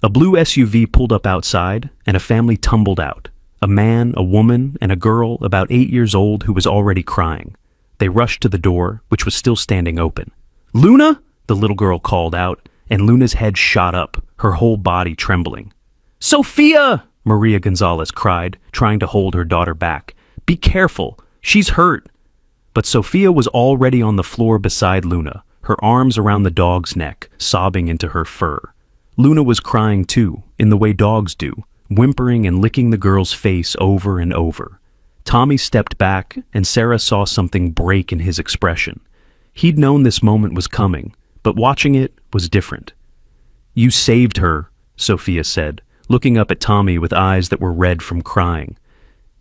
A blue SUV pulled up outside, and a family tumbled out. A man, a woman, and a girl about 8 years old who was already crying. They rushed to the door, which was still standing open. Luna? The little girl called out, and Luna's head shot up, her whole body trembling. Sophia! Maria Gonzalez cried, trying to hold her daughter back. Be careful, she's hurt. But Sophia was already on the floor beside Luna, her arms around the dog's neck, sobbing into her fur. Luna was crying too, in the way dogs do, whimpering and licking the girl's face over and over. Tommy stepped back, and Sarah saw something break in his expression. He'd known this moment was coming, but watching it was different. You saved her, Sophia said, looking up at Tommy with eyes that were red from crying.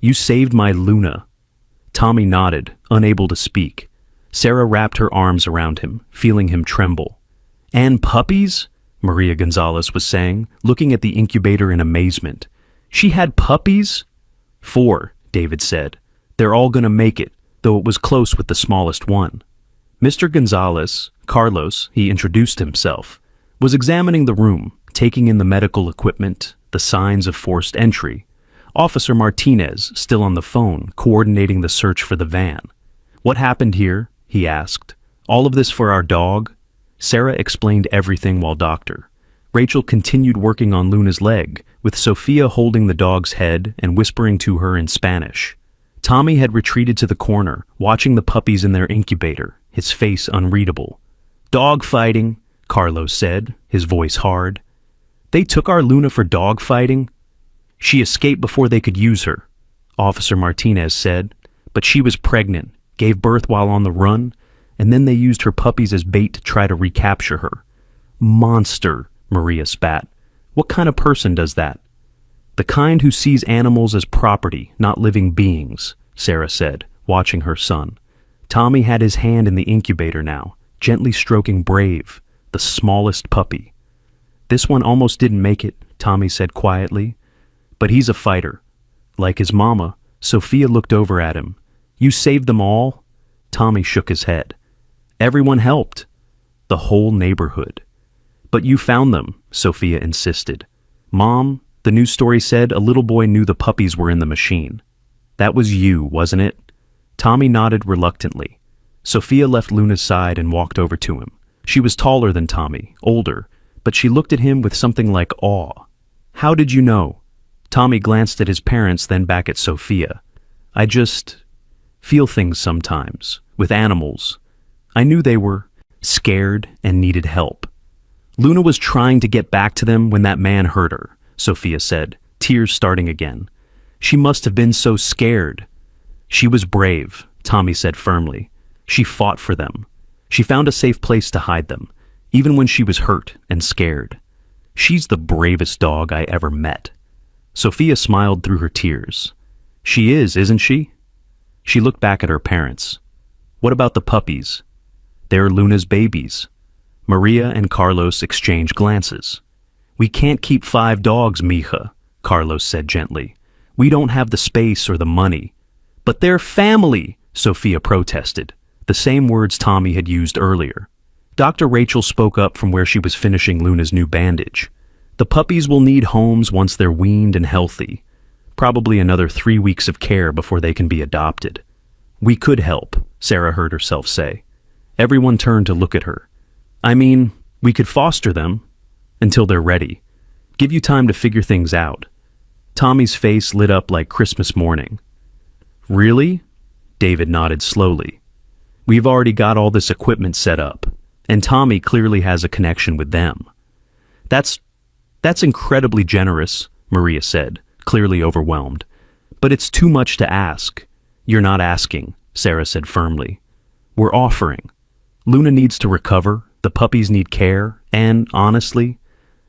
You saved my Luna. Tommy nodded, unable to speak. Sarah wrapped her arms around him, feeling him tremble. And puppies? Maria Gonzalez was saying, looking at the incubator in amazement. She had puppies? 4, David said. They're all gonna make it, though it was close with the smallest one. Mr. Gonzalez, Carlos, he introduced himself, was examining the room, taking in the medical equipment, the signs of forced entry. Officer Martinez, still on the phone, coordinating the search for the van. What happened here? He asked. All of this for our dog? Sarah explained everything while Dr. Rachel continued working on Luna's leg, with Sophia holding the dog's head and whispering to her in Spanish. Tommy had retreated to the corner, watching the puppies in their incubator, his face unreadable. Dog fighting, Carlos said, his voice hard. They took our Luna for dog fighting? She escaped before they could use her, Officer Martinez said, but she was pregnant, gave birth while on the run, and then they used her puppies as bait to try to recapture her. Monster, Maria spat. What kind of person does that? The kind who sees animals as property, not living beings, Sarah said, watching her son. Tommy had his hand in the incubator now, gently stroking Brave, the smallest puppy. This one almost didn't make it, Tommy said quietly. But he's a fighter. Like his mama, Sophia looked over at him. You saved them all? Tommy shook his head. Everyone helped. The whole neighborhood. But you found them, Sophia insisted. Mom, the news story said a little boy knew the puppies were in the machine. That was you, wasn't it? Tommy nodded reluctantly. Sophia left Luna's side and walked over to him. She was taller than Tommy, older, but she looked at him with something like awe. How did you know? Tommy glanced at his parents, then back at Sophia. I just feel things sometimes, with animals. I knew they were scared and needed help. Luna was trying to get back to them when that man hurt her, Sophia said, tears starting again. She must have been so scared. She was brave, Tommy said firmly. She fought for them. She found a safe place to hide them, even when she was hurt and scared. She's the bravest dog I ever met. Sophia smiled through her tears. She is, isn't she? She looked back at her parents. What about the puppies? They're Luna's babies. Maria and Carlos exchanged glances. We can't keep 5 dogs, mija, Carlos said gently. We don't have the space or the money. But they're family, Sophia protested, the same words Tommy had used earlier. Dr. Rachel spoke up from where she was finishing Luna's new bandage. The puppies will need homes once they're weaned and healthy. Probably another 3 weeks of care before they can be adopted. We could help, Sarah heard herself say. Everyone turned to look at her. I mean, we could foster them until they're ready. Give you time to figure things out. Tommy's face lit up like Christmas morning. Really? David nodded slowly. We've already got all this equipment set up, and Tommy clearly has a connection with them. That's incredibly generous, Maria said, clearly overwhelmed. But it's too much to ask. You're not asking, Sarah said firmly. We're offering. Luna needs to recover, the puppies need care, and, honestly,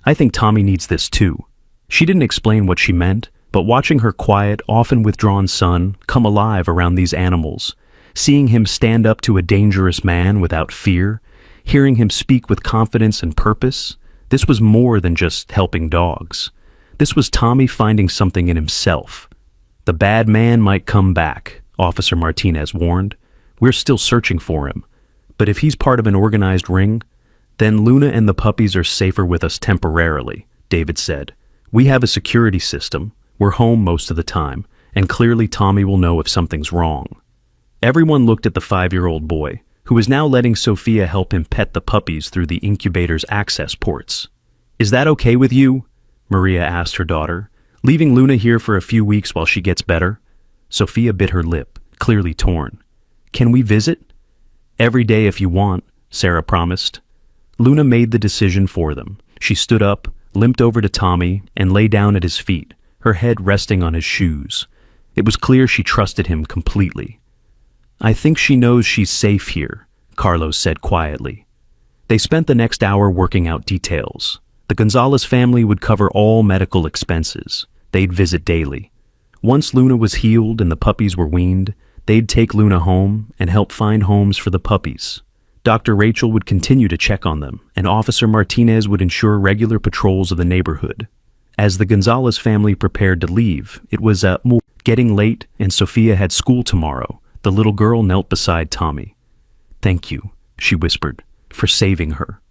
I think Tommy needs this too. She didn't explain what she meant, but watching her quiet, often withdrawn son come alive around these animals, seeing him stand up to a dangerous man without fear, hearing him speak with confidence and purpose, this was more than just helping dogs. This was Tommy finding something in himself. The bad man might come back, Officer Martinez warned. We're still searching for him. But if he's part of an organized ring, then Luna and the puppies are safer with us temporarily, David said. We have a security system. We're home most of the time, and clearly Tommy will know if something's wrong. Everyone looked at the 5-year-old boy, who was now letting Sophia help him pet the puppies through the incubator's access ports. Is that okay with you? Maria asked her daughter, leaving Luna here for a few weeks while she gets better. Sophia bit her lip, clearly torn. Can we visit? Every day if you want, Sarah promised. Luna made the decision for them. She stood up, limped over to Tommy, and lay down at his feet, her head resting on his shoes. It was clear she trusted him completely. I think she knows she's safe here, Carlos said quietly. They spent the next hour working out details. The Gonzalez family would cover all medical expenses. They'd visit daily. Once Luna was healed and the puppies were weaned, they'd take Luna home and help find homes for the puppies. Dr. Rachel would continue to check on them, and Officer Martinez would ensure regular patrols of the neighborhood. As the Gonzalez family prepared to leave, it was Getting late, and Sophia had school tomorrow. The little girl knelt beside Tommy. "Thank you," she whispered, "for saving her.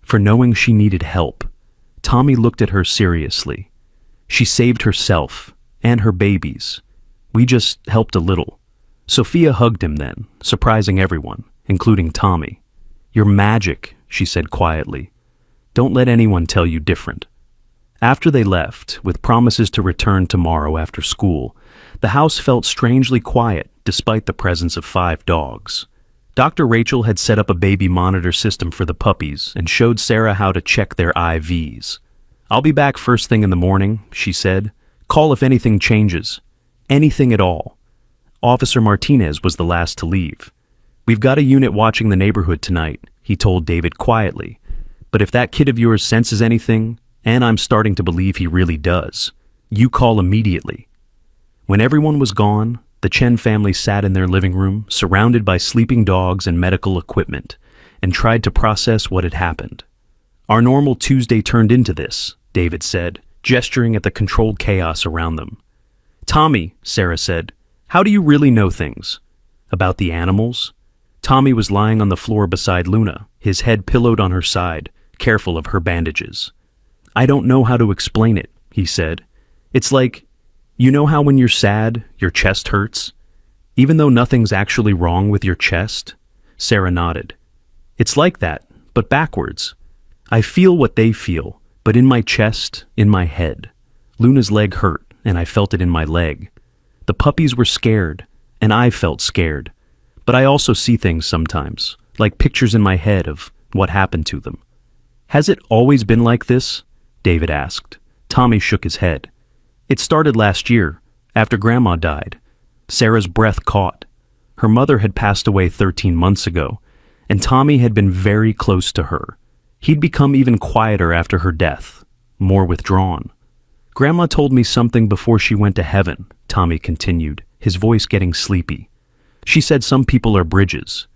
For knowing she needed help." Tommy looked at her seriously. "She saved herself, and her babies. We just helped a little." Sophia hugged him then, surprising everyone, including Tommy. "You're magic," she said quietly. "Don't let anyone tell you different." After they left, with promises to return tomorrow after school, the house felt strangely quiet despite the presence of 5 dogs. Dr. Rachel had set up a baby monitor system for the puppies and showed Sarah how to check their IVs. "I'll be back first thing in the morning," she said. "Call if anything changes. Anything at all." Officer Martinez was the last to leave. "We've got a unit watching the neighborhood tonight," he told David quietly. "But if that kid of yours senses anything, and I'm starting to believe he really does, you call immediately." When everyone was gone, the Chen family sat in their living room, surrounded by sleeping dogs and medical equipment, and tried to process what had happened. "Our normal Tuesday turned into this," David said, gesturing at the controlled chaos around them. "Tommy," Sarah said, "how do you really know things? About the animals?" Tommy was lying on the floor beside Luna, his head pillowed on her side, careful of her bandages. "I don't know how to explain it," he said. "It's like, you know how when you're sad, your chest hurts? Even though nothing's actually wrong with your chest?" Sarah nodded. "It's like that, but backwards. I feel what they feel, but in my chest, in my head. Luna's leg hurt, and I felt it in my leg. The puppies were scared, and I felt scared. But I also see things sometimes, like pictures in my head of what happened to them." "Has it always been like this?" David asked. Tommy shook his head. "It started last year, after Grandma died." Sarah's breath caught. Her mother had passed away 13 months ago, and Tommy had been very close to her. He'd become even quieter after her death, more withdrawn. "Grandma told me something before she went to heaven," Tommy continued, his voice getting sleepy. "She said some people are bridges,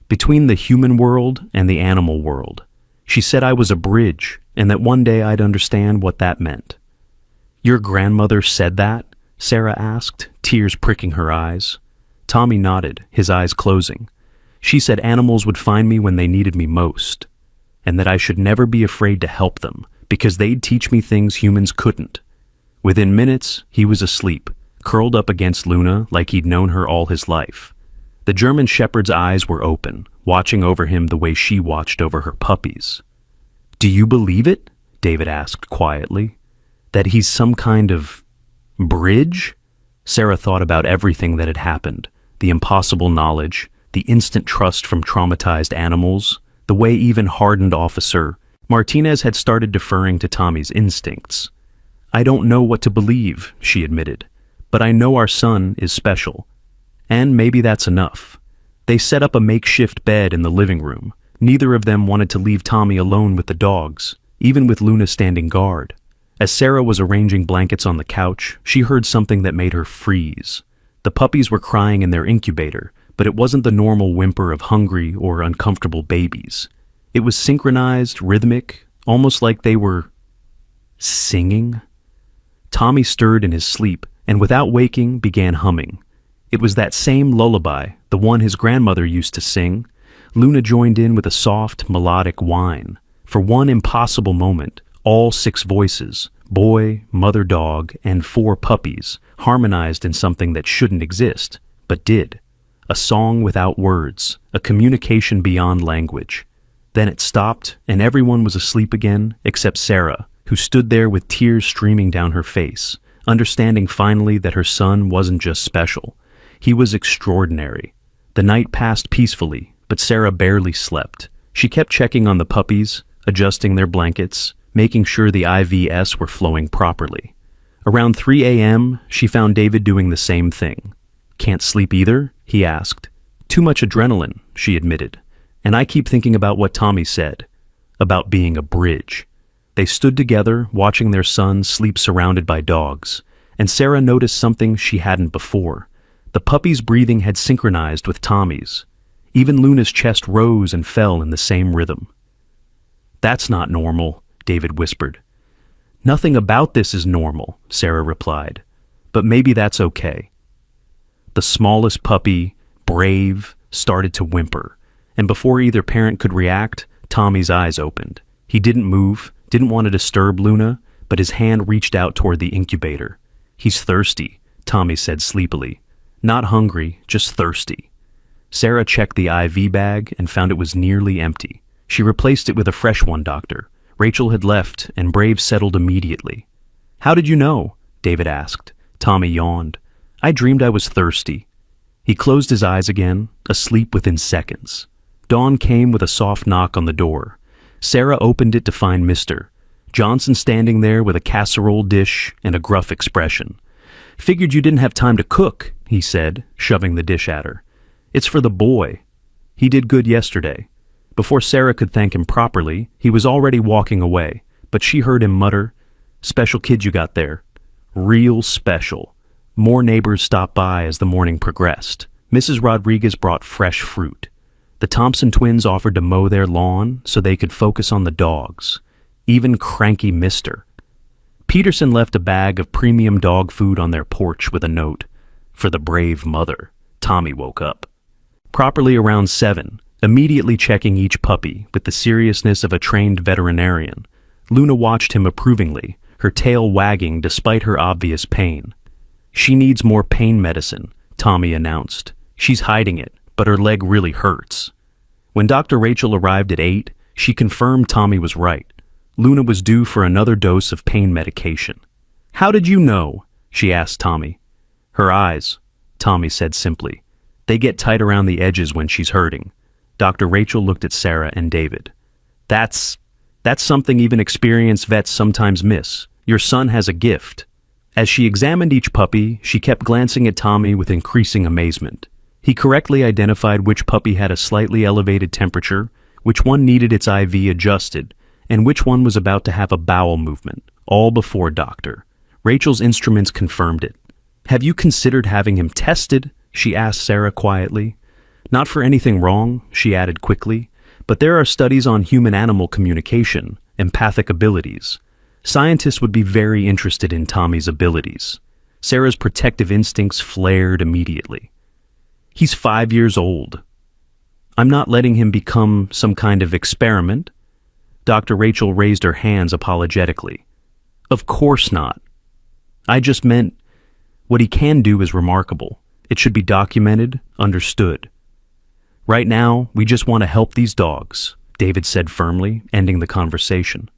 between the human world and the animal world. She said I was a bridge, and that one day I'd understand what that meant." "Your grandmother said that?" Sarah asked, tears pricking her eyes. Tommy nodded, his eyes closing. "She said animals would find me when they needed me most, and that I should never be afraid to help them, because they'd teach me things humans couldn't." Within minutes, he was asleep, curled up against Luna like he'd known her all his life. The German shepherd's eyes were open, watching over him the way she watched over her puppies. "Do you believe it?" David asked quietly. "That he's some kind of bridge?" Sarah thought about everything that had happened, the impossible knowledge, the instant trust from traumatized animals, the way even hardened Officer Martinez had started deferring to Tommy's instincts. "I don't know what to believe," she admitted, "but I know our son is special. And maybe that's enough." They set up a makeshift bed in the living room. Neither of them wanted to leave Tommy alone with the dogs, even with Luna standing guard. As Sarah was arranging blankets on the couch, she heard something that made her freeze. The puppies were crying in their incubator, but it wasn't the normal whimper of hungry or uncomfortable babies. It was synchronized, rhythmic, almost like they were singing. Tommy stirred in his sleep, and without waking, began humming. It was that same lullaby, the one his grandmother used to sing. Luna joined in with a soft, melodic whine. For one impossible moment, all 6 voices, boy, mother dog, and 4 puppies, harmonized in something that shouldn't exist, but did. A song without words, a communication beyond language. Then it stopped, and everyone was asleep again, except Sarah, who stood there with tears streaming down her face, understanding finally that her son wasn't just special. He was extraordinary. The night passed peacefully, but Sarah barely slept. She kept checking on the puppies, adjusting their blankets, making sure the IVs were flowing properly. Around 3 a.m., she found David doing the same thing. "Can't sleep either?" he asked. "Too much adrenaline," she admitted. "And I keep thinking about what Tommy said, about being a bridge." They stood together, watching their son sleep surrounded by dogs, and Sarah noticed something she hadn't before. The puppy's breathing had synchronized with Tommy's. Even Luna's chest rose and fell in the same rhythm. "That's not normal," David whispered. "Nothing about this is normal," Sarah replied. but maybe that's okay. The smallest puppy, Brave, started to whimper, and before either parent could react, Tommy's eyes opened. He didn't move, didn't want to disturb Luna, but his hand reached out toward the incubator. "He's thirsty," Tommy said sleepily. "Not hungry, just thirsty." Sarah checked the IV bag and found it was nearly empty. She replaced it with a fresh one, doctor. Rachel had left, and Brave settled immediately. "How did you know?" David asked. Tommy yawned. "I dreamed I was thirsty." He closed his eyes again, asleep within seconds. Dawn came with a soft knock on the door. Sarah opened it to find Mr. Johnson standing there with a casserole dish and a gruff expression. "Figured you didn't have time to cook," he said, shoving the dish at her. "It's for the boy. He did good yesterday." Before Sarah could thank him properly, he was already walking away, but she heard him mutter, "Special kid you got there. Real special." More neighbors stopped by as the morning progressed. Mrs. Rodriguez brought fresh fruit. The Thompson twins offered to mow their lawn so they could focus on the dogs. Even cranky Mister. Peterson left a bag of premium dog food on their porch with a note, "For the brave mother." Tommy woke up. Properly around 7, immediately checking each puppy with the seriousness of a trained veterinarian. Luna watched him approvingly, her tail wagging despite her obvious pain. "She needs more pain medicine," Tommy announced. "She's hiding it, but her leg really hurts." When Dr. Rachel arrived at 8, she confirmed Tommy was right. Luna was due for another dose of pain medication. "How did you know?" she asked Tommy. "Her eyes," Tommy said simply. "They get tight around the edges when she's hurting." Dr. Rachel looked at Sarah and David. That's something even experienced vets sometimes miss. Your son has a gift." As she examined each puppy, she kept glancing at Tommy with increasing amazement. He correctly identified which puppy had a slightly elevated temperature, which one needed its IV adjusted, and which one was about to have a bowel movement, all before Dr. Rachel's instruments confirmed it. "Have you considered having him tested?" she asked Sarah quietly. "Not for anything wrong," she added quickly, "but there are studies on human-animal communication, empathic abilities. Scientists would be very interested in Tommy's abilities." Sarah's protective instincts flared immediately. "He's 5 years old. I'm not letting him become some kind of experiment." Dr. Rachel raised her hands apologetically. "Of course not. I just meant what he can do is remarkable. It should be documented, understood. Right now, we just want to help these dogs," David said firmly, ending the conversation.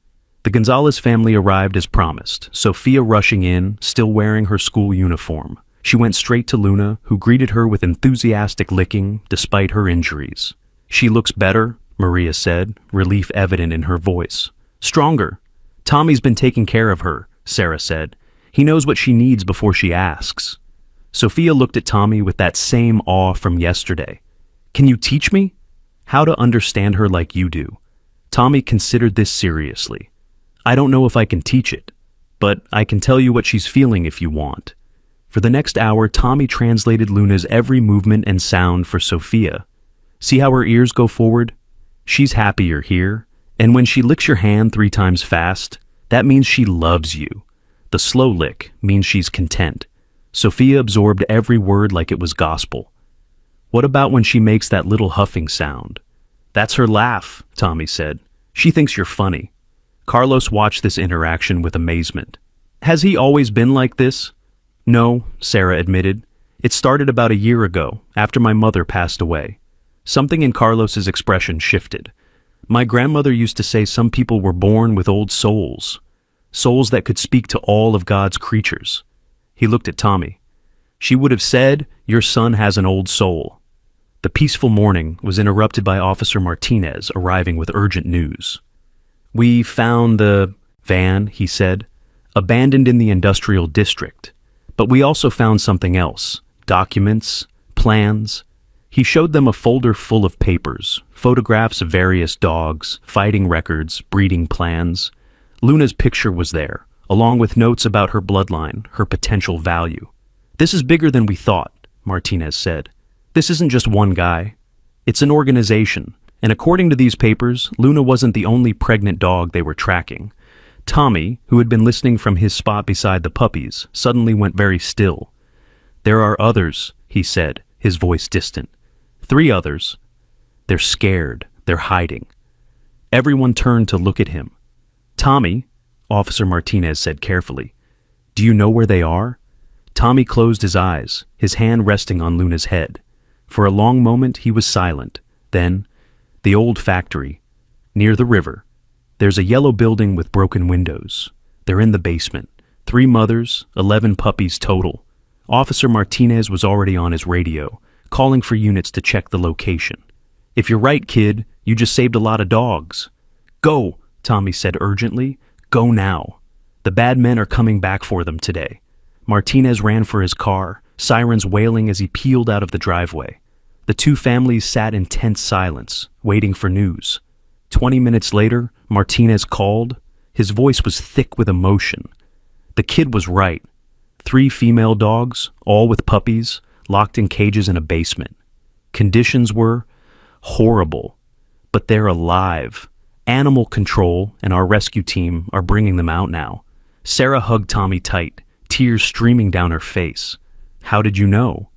The Gonzalez family arrived as promised, Sophia rushing in, still wearing her school uniform. She went straight to Luna, who greeted her with enthusiastic licking despite her injuries. "She looks better," Maria said, relief evident in her voice. "Stronger. Tommy's been taking care of her," Sarah said. "He knows what she needs before she asks." Sophia looked at Tommy with that same awe from yesterday. "Can you teach me?" "How to understand her like you do." Tommy considered this seriously. "I don't know if I can teach it, but I can tell you what she's feeling if you want." For the next hour, Tommy translated Luna's every movement and sound for Sophia. "See how her ears go forward? She's happy you're here. And when she licks your hand 3 times fast, that means she loves you. The slow lick means she's content." Sophia absorbed every word like it was gospel. "What about when she makes that little huffing sound?" "That's her laugh," Tommy said. "She thinks you're funny." Carlos watched this interaction with amazement. "Has he always been like this?" "No," Sarah admitted. "It started about a year ago, after my mother passed away." Something in Carlos's expression shifted. "My grandmother used to say some people were born with old souls, souls that could speak to all of God's creatures." He looked at Tommy. "She would have said, 'Your son has an old soul.'" The peaceful morning was interrupted by Officer Martinez arriving with urgent news. "We found the van," he said, "abandoned in the industrial district. But we also found something else. Documents, plans." He showed them a folder full of papers, photographs of various dogs, fighting records, breeding plans. Luna's picture was there, along with notes about her bloodline, her potential value. "This is bigger than we thought," Martinez said. "This isn't just one guy. It's an organization. And according to these papers, Luna wasn't the only pregnant dog they were tracking. Tommy, who had been listening from his spot beside the puppies, suddenly went very still. "There are others," he said, his voice distant. "3 others. They're scared. They're hiding." Everyone turned to look at him. "Tommy," Officer Martinez said carefully, "do you know where they are?" Tommy closed his eyes, his hand resting on Luna's head. For a long moment he was silent. Then, "The old factory, near the river. There's a yellow building with broken windows. They're in the basement. 3 mothers, 11 puppies total." Officer Martinez was already on his radio, calling for units to check the location. "If you're right, kid, you just saved a lot of dogs." "Go," Tommy said urgently. "Go now. The bad men are coming back for them today." Martinez ran for his car, sirens wailing as he peeled out of the driveway. The 2 families sat in tense silence, waiting for news. 20 minutes later, Martinez called. His voice was thick with emotion. The kid was right. 3 female dogs, all with puppies, locked in cages in a basement. Conditions were horrible, but they're alive. Animal control and our rescue team are bringing them out now. Sarah hugged Tommy tight, tears streaming down her face. "How did you know?"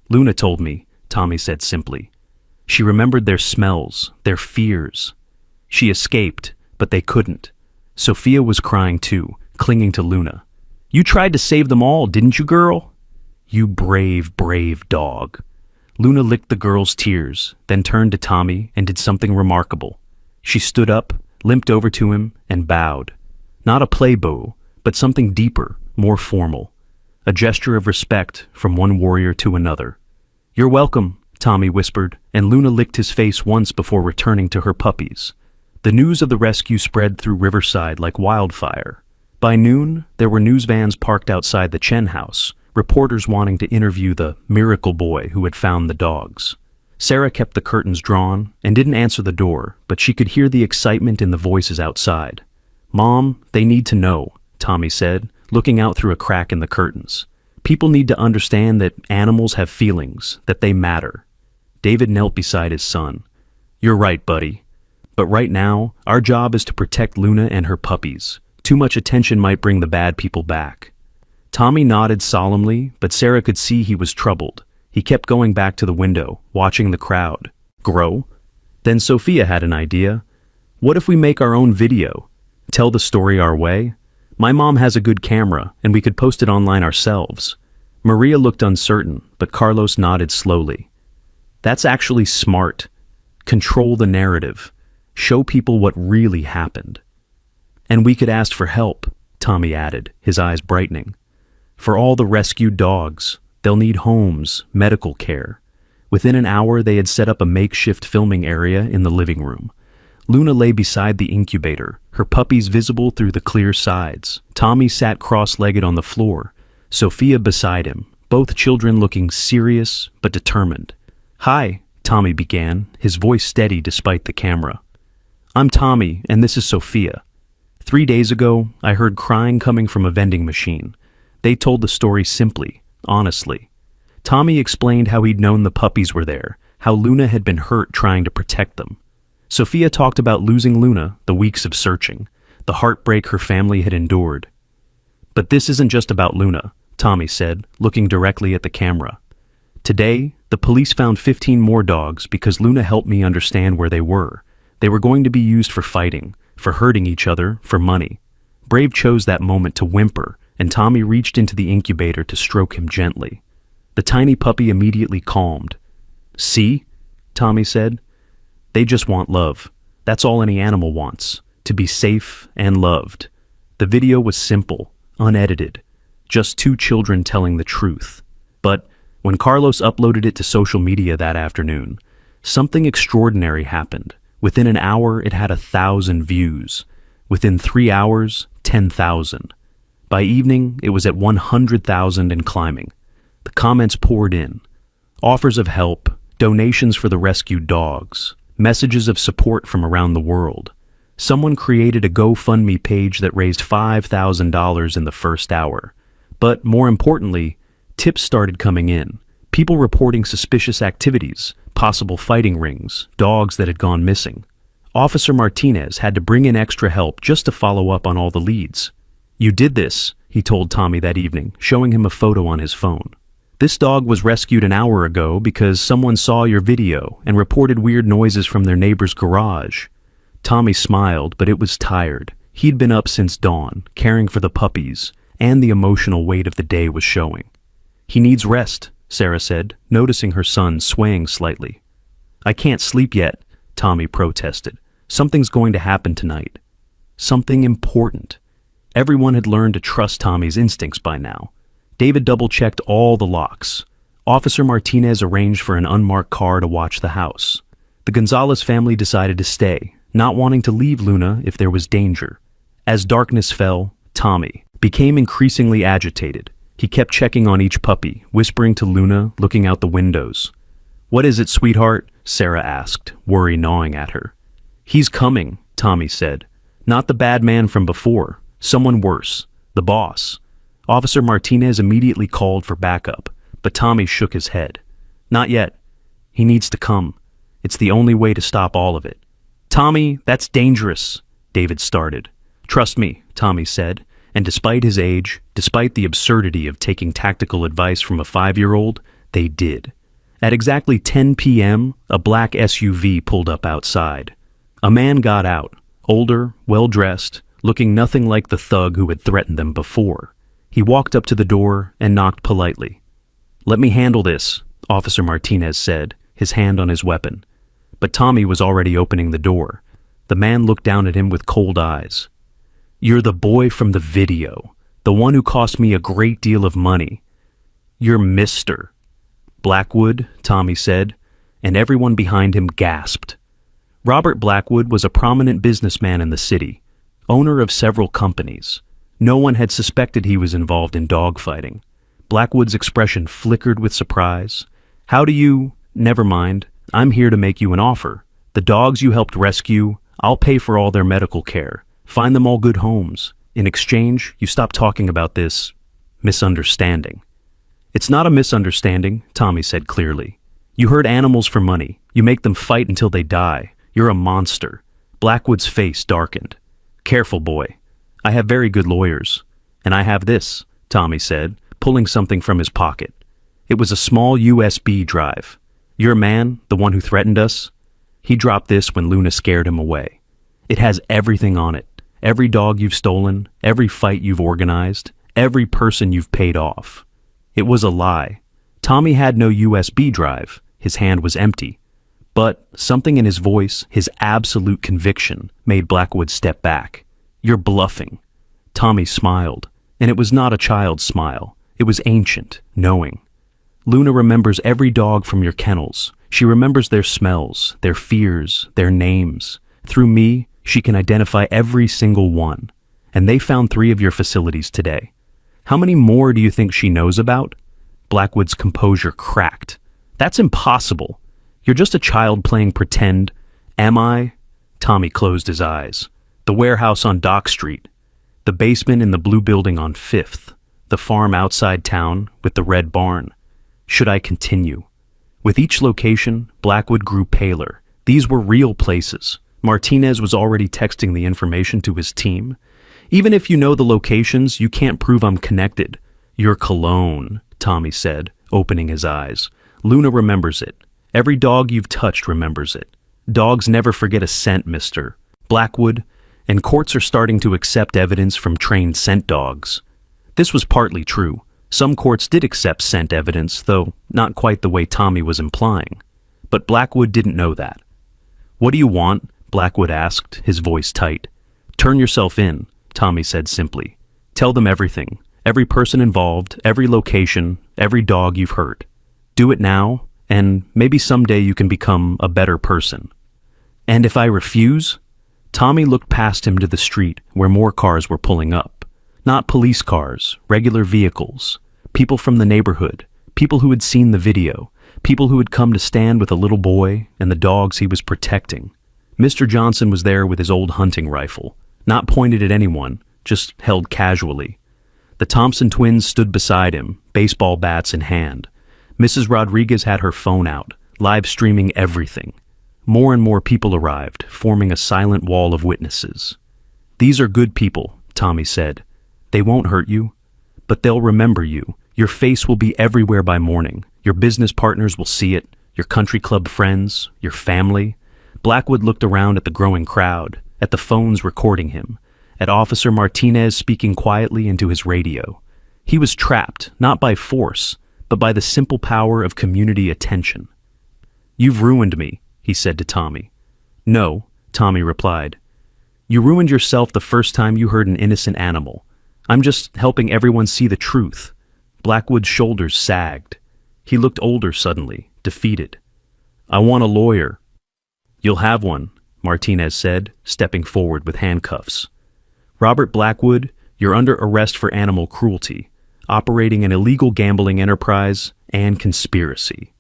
"Luna told me," Tommy said simply. "She remembered their smells, their fears. She escaped, but they couldn't." Sophia was crying too, clinging to Luna. "You tried to save them all, didn't you, girl?" "You brave, brave dog." Luna licked the girl's tears, then turned to Tommy and did something remarkable. She stood up, limped over to him, and bowed. Not a play bow, but something deeper, more formal. A gesture of respect from one warrior to another. "You're welcome," Tommy whispered, and Luna licked his face once before returning to her puppies. The news of the rescue spread through Riverside like wildfire. By noon, there were news vans parked outside the Chen house, reporters wanting to interview the miracle boy who had found the dogs. Sarah kept the curtains drawn and didn't answer the door, but she could hear the excitement in the voices outside. "Mom, they need to know," Tommy said, looking out through a crack in the curtains. "People need to understand that animals have feelings, that they matter." David knelt beside his son. "You're right, buddy. But right now, our job is to protect Luna and her puppies. Too much attention might bring the bad people back." Tommy nodded solemnly, but Sarah could see he was troubled. He kept going back to the window, watching the crowd grow. Then Sophia had an idea. "What if we make our own video? Tell the story our way? My mom has a good camera, and we could post it online ourselves." Maria looked uncertain, but Carlos nodded slowly. "That's actually smart. Control the narrative. Show people what really happened." "And we could ask for help," Tommy added, his eyes brightening. "For all the rescued dogs, they'll need homes, medical care." Within an hour, they had set up a makeshift filming area in the living room. Luna lay beside the incubator, her puppies visible through the clear sides. Tommy sat cross-legged on the floor, Sophia beside him, both children looking serious but determined. "Hi," Tommy began, his voice steady despite the camera. "I'm Tommy, and this is Sophia. 3 days ago, I heard crying coming from a vending machine. They told the story simply, honestly. Tommy explained how he'd known the puppies were there, how Luna had been hurt trying to protect them. Sophia talked about losing Luna, the weeks of searching, the heartbreak her family had endured. "But this isn't just about Luna," Tommy said, looking directly at the camera. "Today, the police found 15 more dogs because Luna helped me understand where they were. They were going to be used for fighting, for hurting each other, for money." Brave chose that moment to whimper, and Tommy reached into the incubator to stroke him gently. The tiny puppy immediately calmed. "See?" Tommy said. "They just want love. That's all any animal wants, to be safe and loved." The video was simple, unedited, just 2 children telling the truth. But when Carlos uploaded it to social media that afternoon, something extraordinary happened. Within an hour, it had 1,000 views. Within 3 hours, 10,000. By evening, it was at 100,000 and climbing. The comments poured in. Offers of help, donations for the rescued dogs, messages of support from around the world. Someone created a GoFundMe page that raised $5,000 in the first hour. But more importantly, tips started coming in. People reporting suspicious activities, possible fighting rings, dogs that had gone missing. Officer Martinez had to bring in extra help just to follow up on all the leads. "You did this," he told Tommy that evening, showing him a photo on his phone. "This dog was rescued an hour ago because someone saw your video and reported weird noises from their neighbor's garage." Tommy smiled, but it was tired. He'd been up since dawn, caring for the puppies, and the emotional weight of the day was showing. "He needs rest," Sarah said, noticing her son swaying slightly. "I can't sleep yet," Tommy protested. "Something's going to happen tonight. Something important." Everyone had learned to trust Tommy's instincts by now. David double-checked all the locks. Officer Martinez arranged for an unmarked car to watch the house. The Gonzalez family decided to stay, not wanting to leave Luna if there was danger. As darkness fell, Tommy became increasingly agitated. He kept checking on each puppy, whispering to Luna, looking out the windows. "What is it, sweetheart?" Sarah asked, worry gnawing at her. "He's coming," Tommy said. "Not the bad man from before. Someone worse. The boss." Officer Martinez immediately called for backup, but Tommy shook his head. "Not yet. He needs to come. It's the only way to stop all of it." "Tommy, that's dangerous," David started. "Trust me," Tommy said, and despite his age, despite the absurdity of taking tactical advice from a 5-year-old, they did. At exactly 10 p.m., a black SUV pulled up outside. A man got out, older, well-dressed, looking nothing like the thug who had threatened them before. He walked up to the door and knocked politely. "Let me handle this," Officer Martinez said, his hand on his weapon. But Tommy was already opening the door. The man looked down at him with cold eyes. "You're the boy from the video, the one who cost me a great deal of money. You're Mr. Blackwood," Tommy said, and everyone behind him gasped. Robert Blackwood was a prominent businessman in the city, owner of several companies. No one had suspected he was involved in dogfighting. Blackwood's expression flickered with surprise. "How do you—" "Never mind. I'm here to make you an offer. The dogs you helped rescue, I'll pay for all their medical care. Find them all good homes. In exchange, you stop talking about this misunderstanding." "It's not a misunderstanding," Tommy said clearly. "You hurt animals for money. You make them fight until they die. You're a monster." Blackwood's face darkened. "Careful, boy. I have very good lawyers. And I have this," Tommy said, pulling something from his pocket. It was a small USB drive. "Your man, the one who threatened us, he dropped this when Luna scared him away. It has everything on it. Every dog you've stolen, every fight you've organized, every person you've paid off." It was a lie. Tommy had no USB drive. His hand was empty. But something in his voice, his absolute conviction, made Blackwood step back. "You're bluffing." Tommy smiled, and it was not a child's smile. It was ancient, knowing. "Luna remembers every dog from your kennels. She remembers their smells, their fears, their names. Through me, she can identify every single one. And they found 3 of your facilities today. How many more do you think she knows about?" Blackwood's composure cracked. "That's impossible. You're just a child playing pretend." "Am I?" Tommy closed his eyes. "The warehouse on Dock Street. The basement in the blue building on 5th. The farm outside town with the red barn. Should I continue?" With each location, Blackwood grew paler. These were real places. Martinez was already texting the information to his team. "Even if you know the locations, you can't prove I'm connected." "Your cologne," Tommy said, opening his eyes. "Luna remembers it. Every dog you've touched remembers it. Dogs never forget a scent, Mr. Blackwood, and courts are starting to accept evidence from trained scent dogs." This was partly true. Some courts did accept scent evidence, though not quite the way Tommy was implying. But Blackwood didn't know that. "What do you want?" Blackwood asked, his voice tight. "Turn yourself in," Tommy said simply. "Tell them everything. Every person involved, every location, every dog you've hurt. Do it now, and maybe someday you can become a better person." "And if I refuse?" Tommy looked past him to the street where more cars were pulling up. Not police cars, regular vehicles. People from the neighborhood, people who had seen the video, people who had come to stand with a little boy and the dogs he was protecting. Mr. Johnson was there with his old hunting rifle, not pointed at anyone, just held casually. The Thompson twins stood beside him, baseball bats in hand. Mrs. Rodriguez had her phone out, live streaming everything. More and more people arrived, forming a silent wall of witnesses. "These are good people," Tommy said. "They won't hurt you, but they'll remember you. Your face will be everywhere by morning. Your business partners will see it, your country club friends, your family." Blackwood looked around at the growing crowd, at the phones recording him, at Officer Martinez speaking quietly into his radio. He was trapped, not by force, but by the simple power of community attention. "You've ruined me," he said to Tommy. "No," Tommy replied. "You ruined yourself the first time you hurt an innocent animal. I'm just helping everyone see the truth." Blackwood's shoulders sagged. He looked older suddenly, defeated. "I want a lawyer." "You'll have one," Martinez said, stepping forward with handcuffs. "Robert Blackwood, you're under arrest for animal cruelty, operating an illegal gambling enterprise, and conspiracy.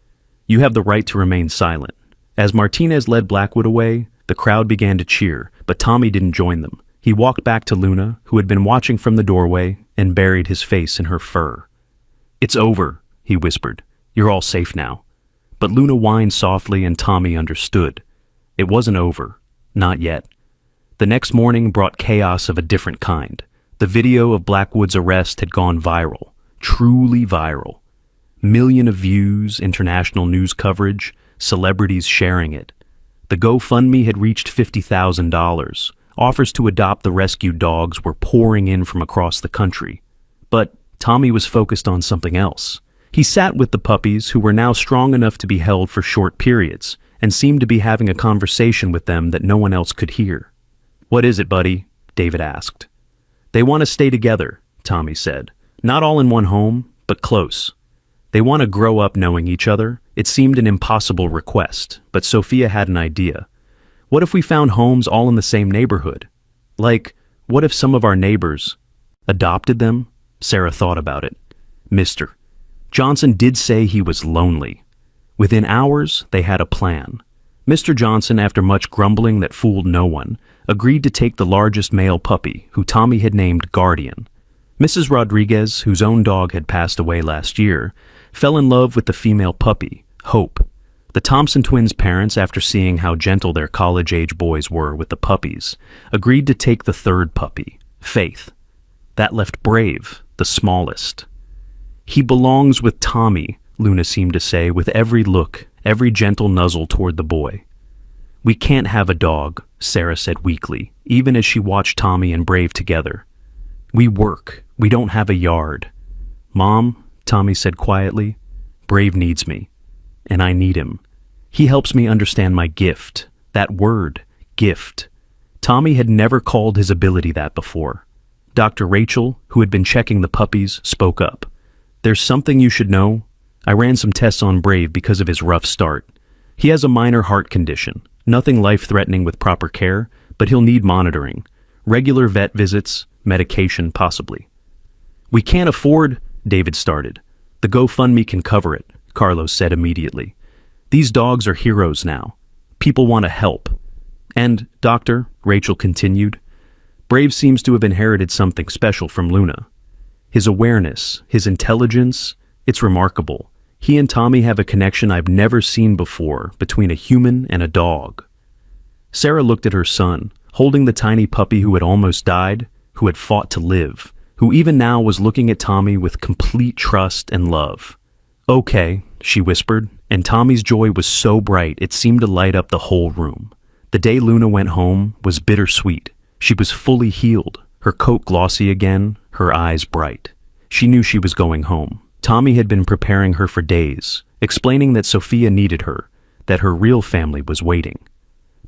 You have the right to remain silent." As Martinez led Blackwood away, the crowd began to cheer, but Tommy didn't join them. He walked back to Luna, who had been watching from the doorway, and buried his face in her fur. "It's over," he whispered. "You're all safe now." But Luna whined softly, and Tommy understood. It wasn't over. Not yet. The next morning brought chaos of a different kind. The video of Blackwood's arrest had gone viral. Truly viral. Millions of views, international news coverage, celebrities sharing it. The GoFundMe had reached $50,000. Offers to adopt the rescued dogs were pouring in from across the country. But Tommy was focused on something else. He sat with the puppies, who were now strong enough to be held for short periods, and seemed to be having a conversation with them that no one else could hear. "What is it, buddy?" David asked. "They want to stay together," Tommy said. "Not all in one home, but close. They want to grow up knowing each other." It seemed an impossible request, but Sophia had an idea. "What if we found homes all in the same neighborhood? Like, what if some of our neighbors adopted them?" Sarah thought about it. Mr. Johnson did say he was lonely. Within hours, they had a plan. Mr. Johnson, after much grumbling that fooled no one, agreed to take the largest male puppy, who Tommy had named Guardian. Mrs. Rodriguez, whose own dog had passed away last year, fell in love with the female puppy, Hope. The Thompson twins' parents, after seeing how gentle their college-age boys were with the puppies, agreed to take the third puppy, Faith. That left Brave, the smallest. "He belongs with Tommy," Luna seemed to say with every look, every gentle nuzzle toward the boy. "We can't have a dog," Sarah said weakly, even as she watched Tommy and Brave together. "We work. We don't have a yard." "Mom," Tommy said quietly, "Brave needs me, and I need him. He helps me understand my gift." That word, gift. Tommy had never called his ability that before. Dr. Rachel, who had been checking the puppies, spoke up. "There's something you should know. I ran some tests on Brave because of his rough start. He has a minor heart condition, nothing life-threatening with proper care, but he'll need monitoring. Regular vet visits, medication possibly." "We can't afford," David started. "The GoFundMe can cover it," Carlos said immediately. "These dogs are heroes now. People want to help. And, Doctor," Rachel continued, "Brave seems to have inherited something special from Luna. His awareness, his intelligence, it's remarkable. He and Tommy have a connection I've never seen before between a human and a dog." Sarah looked at her son, holding the tiny puppy who had almost died, who had fought to live, who even now was looking at Tommy with complete trust and love. "Okay," she whispered, and Tommy's joy was so bright it seemed to light up the whole room. The day Luna went home was bittersweet. She was fully healed, her coat glossy again, her eyes bright. She knew she was going home. Tommy had been preparing her for days, explaining that Sophia needed her, that her real family was waiting.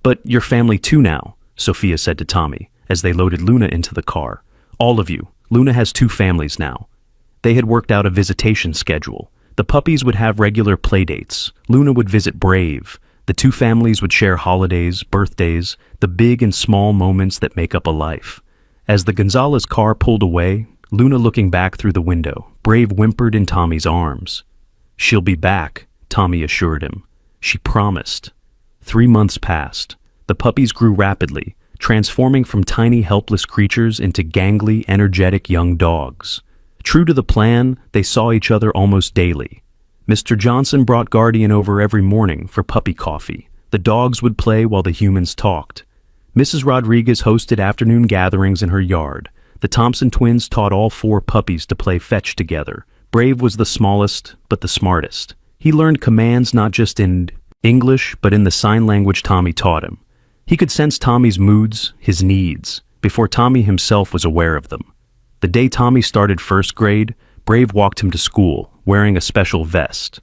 "But you're family too now," Sophia said to Tommy, as they loaded Luna into the car. "All of you. Luna has 2 families now." They had worked out a visitation schedule. The puppies would have regular play dates. Luna would visit Brave. The 2 families would share holidays, birthdays, the big and small moments that make up a life. As the Gonzalez car pulled away, Luna looking back through the window, Brave whimpered in Tommy's arms. "She'll be back," Tommy assured him. She promised. 3 months passed. The puppies grew rapidly, transforming from tiny, helpless creatures into gangly, energetic young dogs. True to the plan, they saw each other almost daily. Mr. Johnson brought Guardian over every morning for puppy coffee. The dogs would play while the humans talked. Mrs. Rodriguez hosted afternoon gatherings in her yard. The Thompson twins taught all 4 puppies to play fetch together. Brave was the smallest, but the smartest. He learned commands not just in English, but in the sign language Tommy taught him. He could sense Tommy's moods, his needs, before Tommy himself was aware of them. The day Tommy started first grade, Brave walked him to school, wearing a special vest.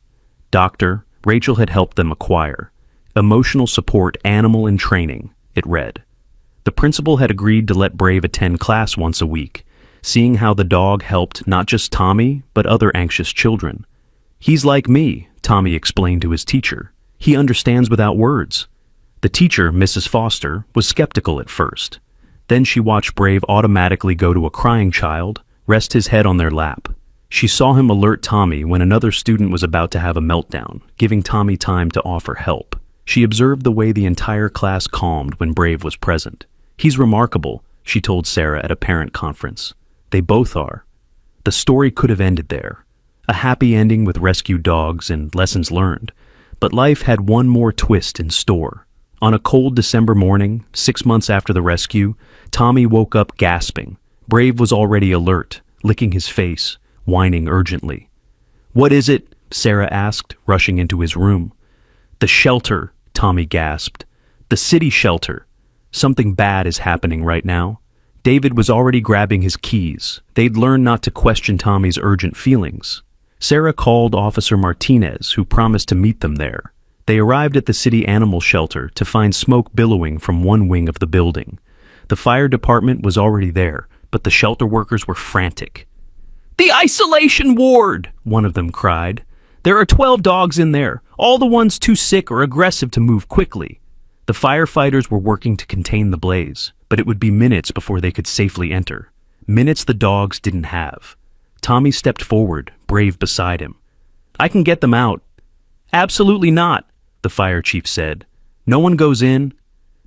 Dr. Rachel had helped them acquire. Emotional support animal in training, it read. The principal had agreed to let Brave attend class once a week, seeing how the dog helped not just Tommy, but other anxious children. "He's like me," Tommy explained to his teacher. "He understands without words." The teacher, Mrs. Foster, was skeptical at first. Then she watched Brave automatically go to a crying child, rest his head on their lap. She saw him alert Tommy when another student was about to have a meltdown, giving Tommy time to offer help. She observed the way the entire class calmed when Brave was present. "He's remarkable," she told Sarah at a parent conference. "They both are." The story could have ended there. A happy ending with rescued dogs and lessons learned. But life had one more twist in store. On a cold December morning, 6 months after the rescue, Tommy woke up gasping. Brave was already alert, licking his face, whining urgently. "What is it?" Sarah asked, rushing into his room. "The shelter," Tommy gasped. "The city shelter. Something bad is happening right now." David was already grabbing his keys. They'd learned not to question Tommy's urgent feelings. Sarah called Officer Martinez, who promised to meet them there. They arrived at the city animal shelter to find smoke billowing from one wing of the building. The fire department was already there, but the shelter workers were frantic. "The isolation ward!" one of them cried. "There are 12 dogs in there, all the ones too sick or aggressive to move quickly." The firefighters were working to contain the blaze, but it would be minutes before they could safely enter. Minutes the dogs didn't have. Tommy stepped forward, Brave beside him. "I can get them out." "Absolutely not," the fire chief said. "No one goes in."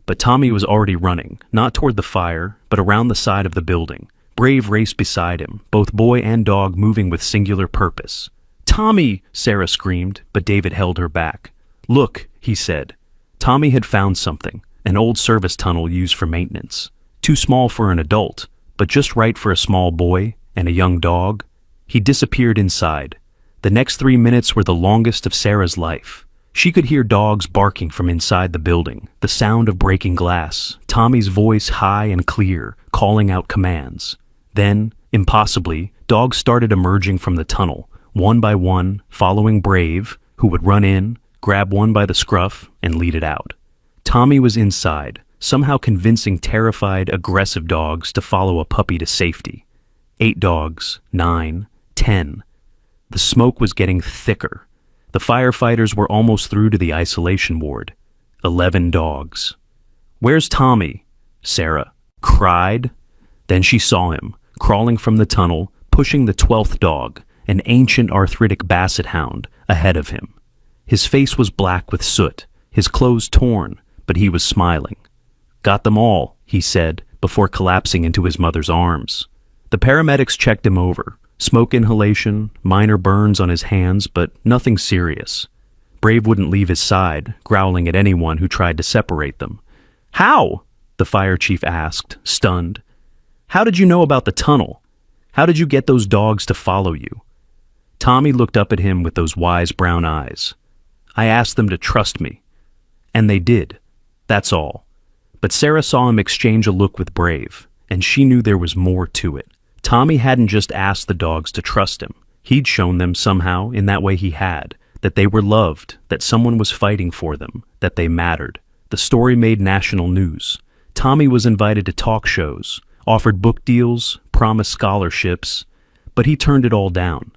But Tommy was already running, not toward the fire, but around the side of the building. Brave raced beside him, both boy and dog moving with singular purpose. "Tommy!" Sarah screamed, but David held her back. "Look," he said. Tommy had found something, an old service tunnel used for maintenance. Too small for an adult, but just right for a small boy and a young dog. He disappeared inside. The next 3 minutes were the longest of Sarah's life. She could hear dogs barking from inside the building, the sound of breaking glass, Tommy's voice high and clear, calling out commands. Then, impossibly, dogs started emerging from the tunnel, one by one, following Brave, who would run in, grab one by the scruff, and lead it out. Tommy was inside, somehow convincing terrified, aggressive dogs to follow a puppy to safety. 8 dogs, 9, 10. The smoke was getting thicker. The firefighters were almost through to the isolation ward. 11 dogs. "Where's Tommy?" Sarah cried. Then she saw him, crawling from the tunnel, pushing the 12th dog, an ancient arthritic basset hound, ahead of him. His face was black with soot, his clothes torn, but he was smiling. "Got them all," he said, before collapsing into his mother's arms. The paramedics checked him over. Smoke inhalation, minor burns on his hands, but nothing serious. Brave wouldn't leave his side, growling at anyone who tried to separate them. "How?" the fire chief asked, stunned. "How did you know about the tunnel? How did you get those dogs to follow you?" Tommy looked up at him with those wise brown eyes. "I asked them to trust me. And they did. That's all." But Sarah saw him exchange a look with Brave, and she knew there was more to it. Tommy hadn't just asked the dogs to trust him. He'd shown them somehow, in that way he had, that they were loved, that someone was fighting for them, that they mattered. The story made national news. Tommy was invited to talk shows, offered book deals, promised scholarships, but he turned it all down.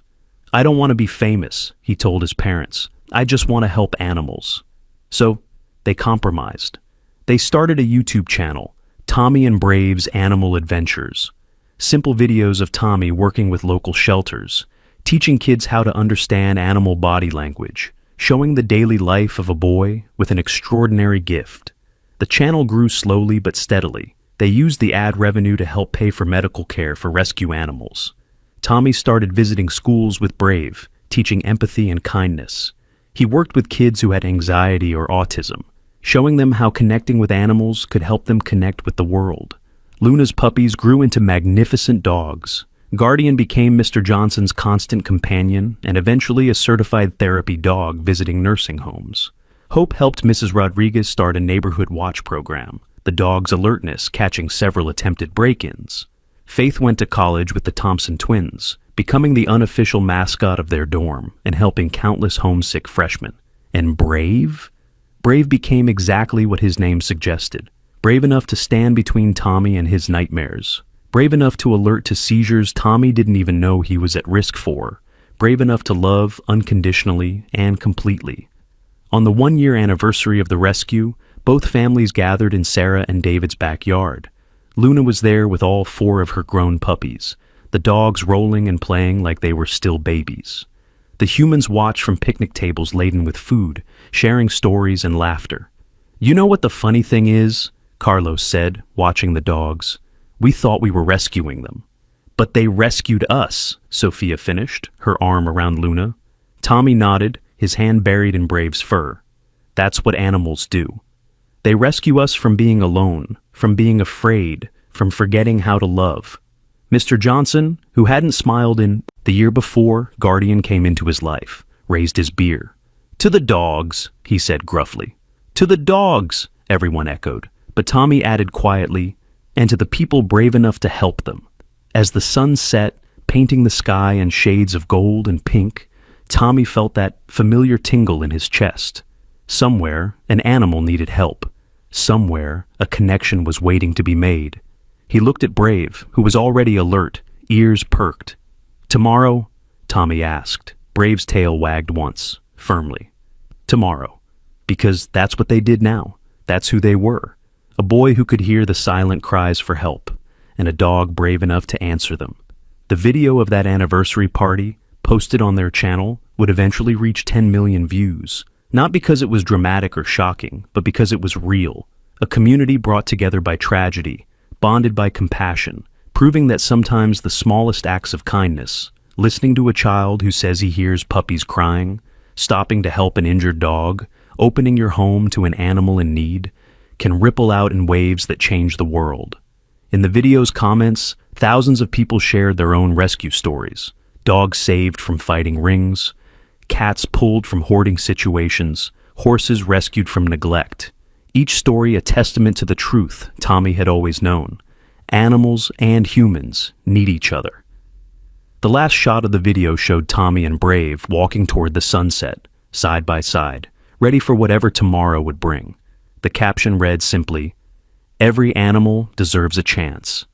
"I don't want to be famous," he told his parents. "I just want to help animals." So they compromised. They started a YouTube channel, Tommy and Brave's Animal Adventures. Simple videos of Tommy working with local shelters, teaching kids how to understand animal body language, showing the daily life of a boy with an extraordinary gift. The channel grew slowly but steadily. They used the ad revenue to help pay for medical care for rescue animals. Tommy started visiting schools with Brave, teaching empathy and kindness. He worked with kids who had anxiety or autism, showing them how connecting with animals could help them connect with the world. Luna's puppies grew into magnificent dogs. Guardian became Mr. Johnson's constant companion and eventually a certified therapy dog visiting nursing homes. Hope helped Mrs. Rodriguez start a neighborhood watch program, the dog's alertness catching several attempted break-ins. Faith went to college with the Thompson twins, becoming the unofficial mascot of their dorm and helping countless homesick freshmen. And Brave? Brave became exactly what his name suggested. Brave enough to stand between Tommy and his nightmares. Brave enough to alert to seizures Tommy didn't even know he was at risk for. Brave enough to love unconditionally and completely. On the 1-year anniversary of the rescue, both families gathered in Sarah and David's backyard. Luna was there with all 4 of her grown puppies, the dogs rolling and playing like they were still babies. The humans watched from picnic tables laden with food, sharing stories and laughter. "You know what the funny thing is?" Carlos said, watching the dogs. "We thought we were rescuing them." "But they rescued us," Sophia finished, her arm around Luna. Tommy nodded, his hand buried in Brave's fur. "That's what animals do. They rescue us from being alone, from being afraid, from forgetting how to love." Mr. Johnson, who hadn't smiled in the year before Guardian came into his life, raised his beer. "To the dogs," he said gruffly. "To the dogs," everyone echoed, but Tommy added quietly, "and to the people brave enough to help them." As the sun set, painting the sky in shades of gold and pink, Tommy felt that familiar tingle in his chest. Somewhere, an animal needed help. Somewhere, a connection was waiting to be made. He looked at Brave, who was already alert, ears perked. "Tomorrow?" Tommy asked. Brave's tail wagged once, firmly. "Tomorrow." Because that's what they did now. That's who they were. A boy who could hear the silent cries for help, and a dog brave enough to answer them. The video of that anniversary party, posted on their channel, would eventually reach 10 million views. Not because it was dramatic or shocking, but because it was real. A community brought together by tragedy, bonded by compassion, proving that sometimes the smallest acts of kindness, listening to a child who says he hears puppies crying, stopping to help an injured dog, opening your home to an animal in need, can ripple out in waves that change the world. In the video's comments, thousands of people shared their own rescue stories. Dogs saved from fighting rings, cats pulled from hoarding situations, horses rescued from neglect. Each story a testament to the truth Tommy had always known. Animals and humans need each other. The last shot of the video showed Tommy and Brave walking toward the sunset, side by side, ready for whatever tomorrow would bring. The caption read simply, "Every animal deserves a chance.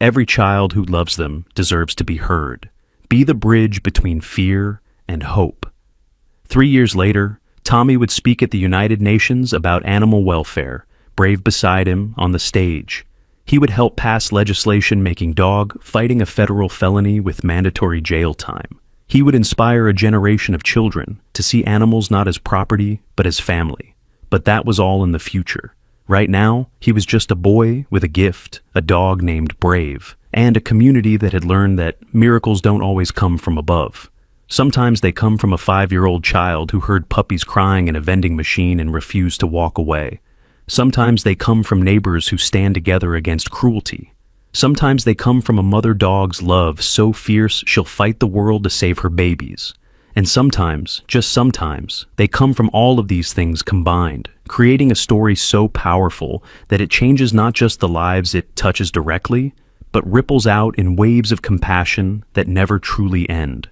Every child who loves them deserves to be heard. Be the bridge between fear and hope." 3 years later, Tommy would speak at the United Nations about animal welfare, Brave beside him on the stage. He would help pass legislation making dog fighting a federal felony with mandatory jail time. He would inspire a generation of children to see animals not as property, but as family. But that was all in the future. Right now, he was just a boy with a gift, a dog named Brave, and a community that had learned that miracles don't always come from above. Sometimes they come from a 5-year-old child who heard puppies crying in a vending machine and refused to walk away. Sometimes they come from neighbors who stand together against cruelty. Sometimes they come from a mother dog's love so fierce she'll fight the world to save her babies. And sometimes, just sometimes, they come from all of these things combined, creating a story so powerful that it changes not just the lives it touches directly, but ripples out in waves of compassion that never truly end.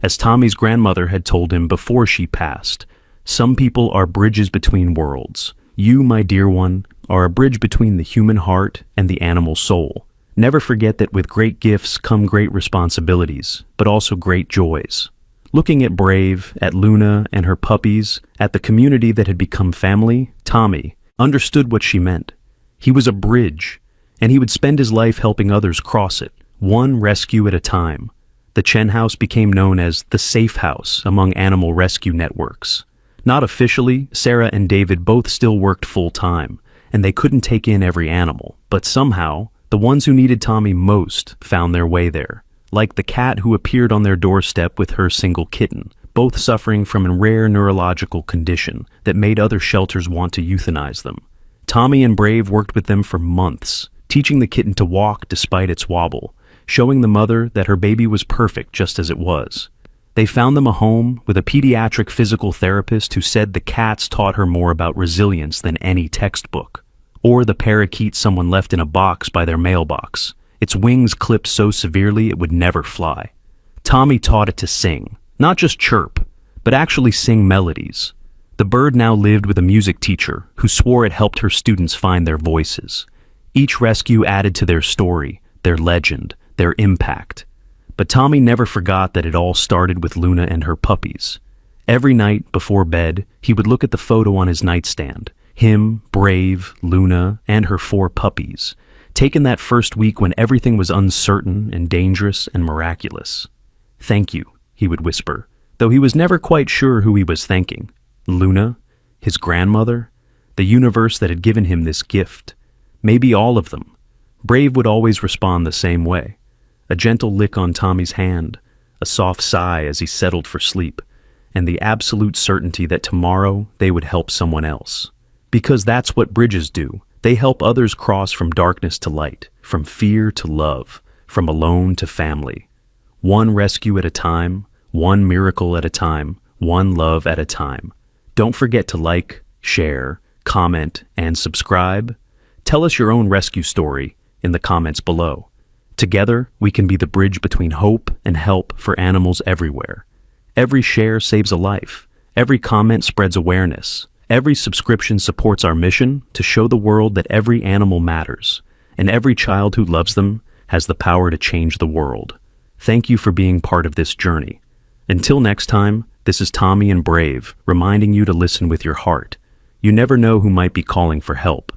As Tommy's grandmother had told him before she passed, some people are bridges between worlds. You, my dear one, are a bridge between the human heart and the animal soul. Never forget that with great gifts come great responsibilities, but also great joys. Looking at Brave, at Luna and her puppies, at the community that had become family, Tommy understood what she meant. He was a bridge, and he would spend his life helping others cross it, one rescue at a time. The Chen House became known as the Safe House among animal rescue networks. Not officially, Sarah and David both still worked full-time, and they couldn't take in every animal, but somehow, the ones who needed Tommy most found their way there. Like the cat who appeared on their doorstep with her single kitten, both suffering from a rare neurological condition that made other shelters want to euthanize them. Tommy and Brave worked with them for months, teaching the kitten to walk despite its wobble, showing the mother that her baby was perfect just as it was. They found them a home with a pediatric physical therapist who said the cats taught her more about resilience than any textbook, or the parakeet someone left in a box by their mailbox, its wings clipped so severely it would never fly. Tommy taught it to sing, not just chirp, but actually sing melodies. The bird now lived with a music teacher who swore it helped her students find their voices. Each rescue added to their story, their legend, their impact. But Tommy never forgot that it all started with Luna and her puppies. Every night before bed, he would look at the photo on his nightstand. Him, Brave, Luna, and her 4 puppies, taken that first week when everything was uncertain and dangerous and miraculous. "Thank you," he would whisper, though he was never quite sure who he was thanking. Luna? His grandmother? The universe that had given him this gift? Maybe all of them. Brave would always respond the same way. A gentle lick on Tommy's hand, a soft sigh as he settled for sleep, and the absolute certainty that tomorrow they would help someone else. Because that's what bridges do. They help others cross from darkness to light, from fear to love, from alone to family. One rescue at a time, one miracle at a time, one love at a time. Don't forget to like, share, comment, and subscribe. Tell us your own rescue story in the comments below. Together, we can be the bridge between hope and help for animals everywhere. Every share saves a life. Every comment spreads awareness. Every subscription supports our mission to show the world that every animal matters, and every child who loves them has the power to change the world. Thank you for being part of this journey. Until next time, this is Tommy and Brave, reminding you to listen with your heart. You never know who might be calling for help.